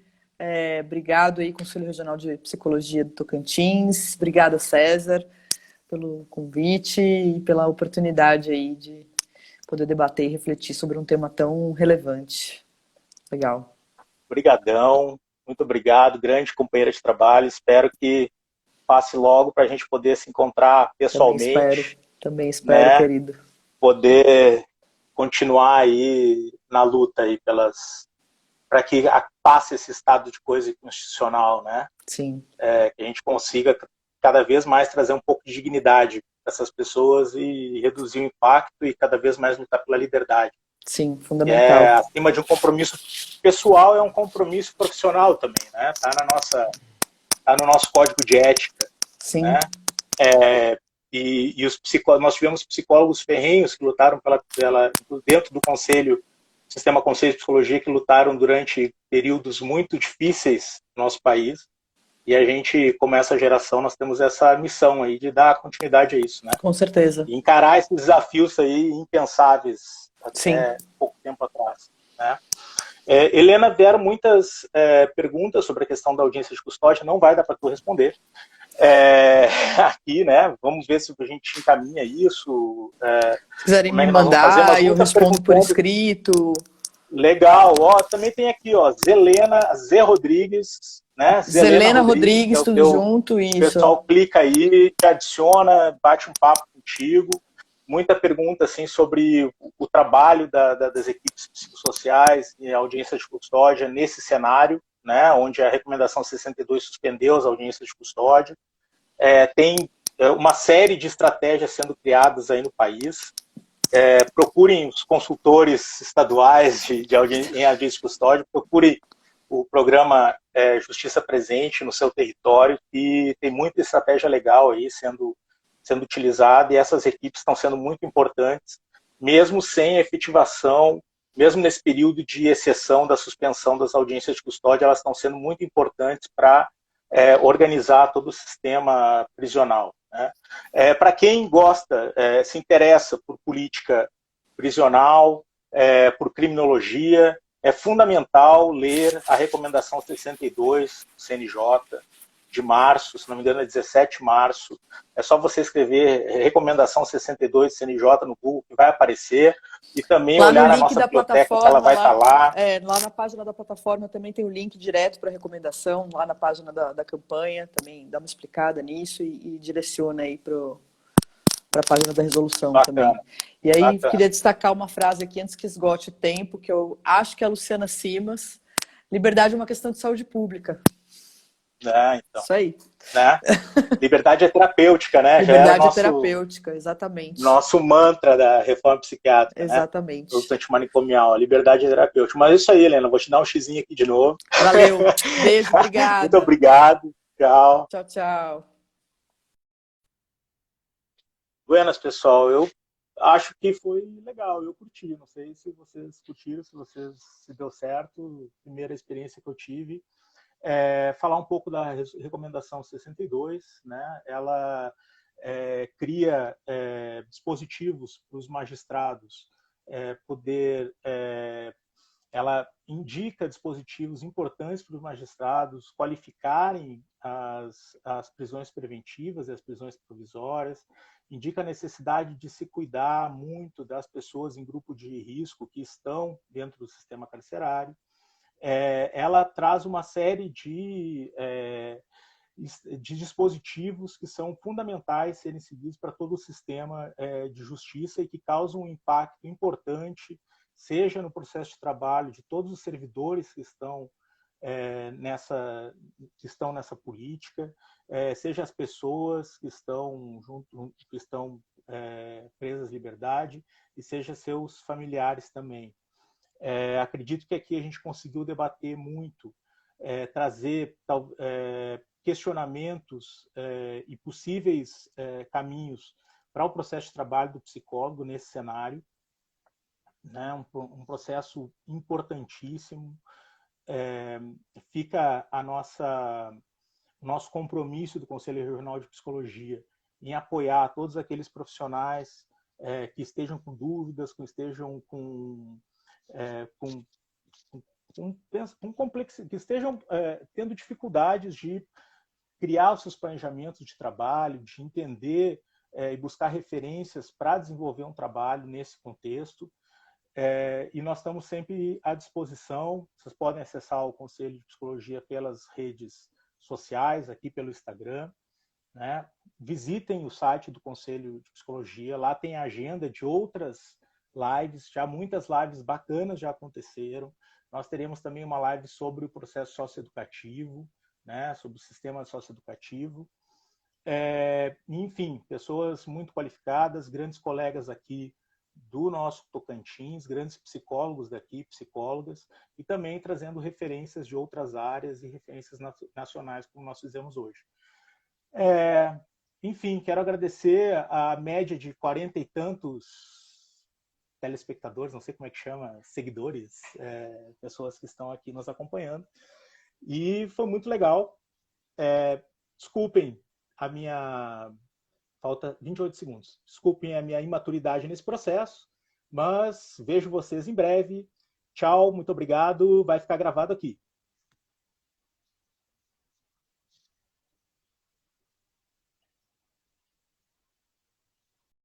Speaker 2: Obrigado aí, Conselho Regional de Psicologia do Tocantins. Obrigada, César, pelo convite e pela oportunidade aí de poder debater e refletir sobre um tema tão relevante. Legal.
Speaker 3: Obrigadão. Muito obrigado, grande companheira de trabalho. Espero que passe logo para a gente poder se encontrar pessoalmente.
Speaker 2: Também espero, né? Querido.
Speaker 3: Poder continuar aí na luta aí para que passe esse estado de coisa constitucional, né?
Speaker 2: Sim.
Speaker 3: Que a gente consiga cada vez mais trazer um pouco de dignidade para essas pessoas e reduzir o impacto e cada vez mais lutar pela liberdade.
Speaker 2: Sim, fundamental.
Speaker 3: Acima de um compromisso pessoal, é um compromisso profissional também, né? Tá no nosso código de ética.
Speaker 2: Sim.
Speaker 3: Né? E nós tivemos psicólogos ferrenhos que lutaram dentro do Sistema Conselho de Psicologia, que lutaram durante períodos muito difíceis no nosso país. E a gente, como essa geração, nós temos essa missão aí de dar continuidade a isso, né?
Speaker 2: Com certeza.
Speaker 3: E encarar esses desafios aí impensáveis até pouco tempo atrás, né? Helena, vieram muitas perguntas sobre a questão da audiência de custódia, não vai dar para tu responder aqui, né? Vamos ver se a gente encaminha isso.
Speaker 2: Se quiserem
Speaker 3: como é
Speaker 2: me
Speaker 3: que nós vamos fazer,
Speaker 2: mandar,
Speaker 3: mas
Speaker 2: eu
Speaker 3: muita
Speaker 2: respondo por
Speaker 3: perguntando.
Speaker 2: escrito.
Speaker 3: Legal, ó, também tem aqui, ó, Zé Rodrigues, né?
Speaker 2: Zelena
Speaker 3: Rodrigues, que é
Speaker 2: Rodrigues,
Speaker 3: o
Speaker 2: tudo
Speaker 3: teu.
Speaker 2: junto,
Speaker 3: O
Speaker 2: isso.
Speaker 3: pessoal clica aí, te adiciona, bate um papo contigo. Muita pergunta assim sobre o trabalho das equipes psicossociais e audiência de custódia nesse cenário, né, onde a recomendação 62 suspendeu as audiências de custódia. Tem uma série de estratégias sendo criadas aí no país. Procurem os consultores estaduais em audiência de custódia, procure o programa Justiça Presente no seu território, e tem muita estratégia legal aí sendo utilizada, e essas equipes estão sendo muito importantes, mesmo sem efetivação, mesmo nesse período de exceção da suspensão das audiências de custódia, elas estão sendo muito importantes para organizar todo o sistema prisional, né? Para quem gosta, se interessa por política prisional, por criminologia, é fundamental ler a recomendação 62 do CNJ, de março, se não me engano é 17 de março. É só você escrever recomendação 62 do CNJ no Google, que vai aparecer, e também
Speaker 2: lá
Speaker 3: olhar
Speaker 2: no
Speaker 3: na
Speaker 2: link
Speaker 3: nossa
Speaker 2: da
Speaker 3: biblioteca, que
Speaker 2: plataforma,
Speaker 3: ela vai estar lá.
Speaker 2: Lá na página da plataforma também tem o link direto para recomendação, lá na página da campanha, também dá uma explicada nisso e direciona aí para a página da resolução.
Speaker 3: Bacana.
Speaker 2: Também. E aí,
Speaker 3: Bacana.
Speaker 2: queria destacar uma frase aqui, antes que esgote o tempo, que eu acho que é a Luciana Simas: liberdade é uma questão de saúde pública.
Speaker 3: Então.
Speaker 2: Isso aí.
Speaker 3: Né? Liberdade é terapêutica, né?
Speaker 2: Liberdade é terapêutica, exatamente.
Speaker 3: Nosso mantra da reforma psiquiátrica,
Speaker 2: exatamente.
Speaker 3: Né? Produto antimanicomial, a liberdade é terapêutica. Mas é isso aí, Helena, vou te dar um xizinho aqui de novo.
Speaker 2: Valeu, beijo, obrigada.
Speaker 3: Muito obrigado, tchau.
Speaker 2: Tchau, tchau.
Speaker 3: Buenas, pessoal, eu acho que foi legal, eu curti, não sei se vocês curtiram, se deu certo, primeira experiência que eu tive. Falar um pouco da recomendação 62, né? Ela cria dispositivos para os magistrados ela indica dispositivos importantes para os magistrados qualificarem as prisões preventivas e as prisões provisórias, indica a necessidade de se cuidar muito das pessoas em grupo de risco que estão dentro do sistema carcerário. Ela traz uma série de dispositivos que são fundamentais serem seguidos para todo o sistema de justiça e que causam um impacto importante, seja no processo de trabalho de todos os servidores que estão nessa política, seja as pessoas que estão presas de liberdade, e seja seus familiares também. Acredito que aqui a gente conseguiu debater muito, trazer questionamentos e possíveis caminhos para o processo de trabalho do psicólogo nesse cenário, né? Um processo importantíssimo. Fica o nosso compromisso do Conselho Regional de Psicologia em apoiar todos aqueles profissionais que estejam com dúvidas, que estejam que estejam tendo dificuldades de criar os seus planejamentos de trabalho, de entender e buscar referências para desenvolver um trabalho nesse contexto. E nós estamos sempre à disposição. Vocês podem acessar o Conselho de Psicologia pelas redes sociais, aqui pelo Instagram, né? Visitem o site do Conselho de Psicologia, lá tem a agenda de outras lives, já muitas lives bacanas já aconteceram. Nós teremos também uma live sobre o processo socioeducativo, né? Sobre o sistema socioeducativo. Enfim, pessoas muito qualificadas, grandes colegas aqui do nosso Tocantins, grandes psicólogos daqui, psicólogas, e também trazendo referências de outras áreas e referências nacionais, como nós fizemos hoje. Enfim, quero agradecer a média de 40 e tantos telespectadores, não sei como é que chama, seguidores, pessoas que estão aqui nos acompanhando, e foi muito legal. Desculpem a minha... Falta 28 segundos. Desculpem a minha imaturidade nesse processo,
Speaker 1: mas vejo vocês em breve. Tchau, muito obrigado. Vai ficar gravado aqui.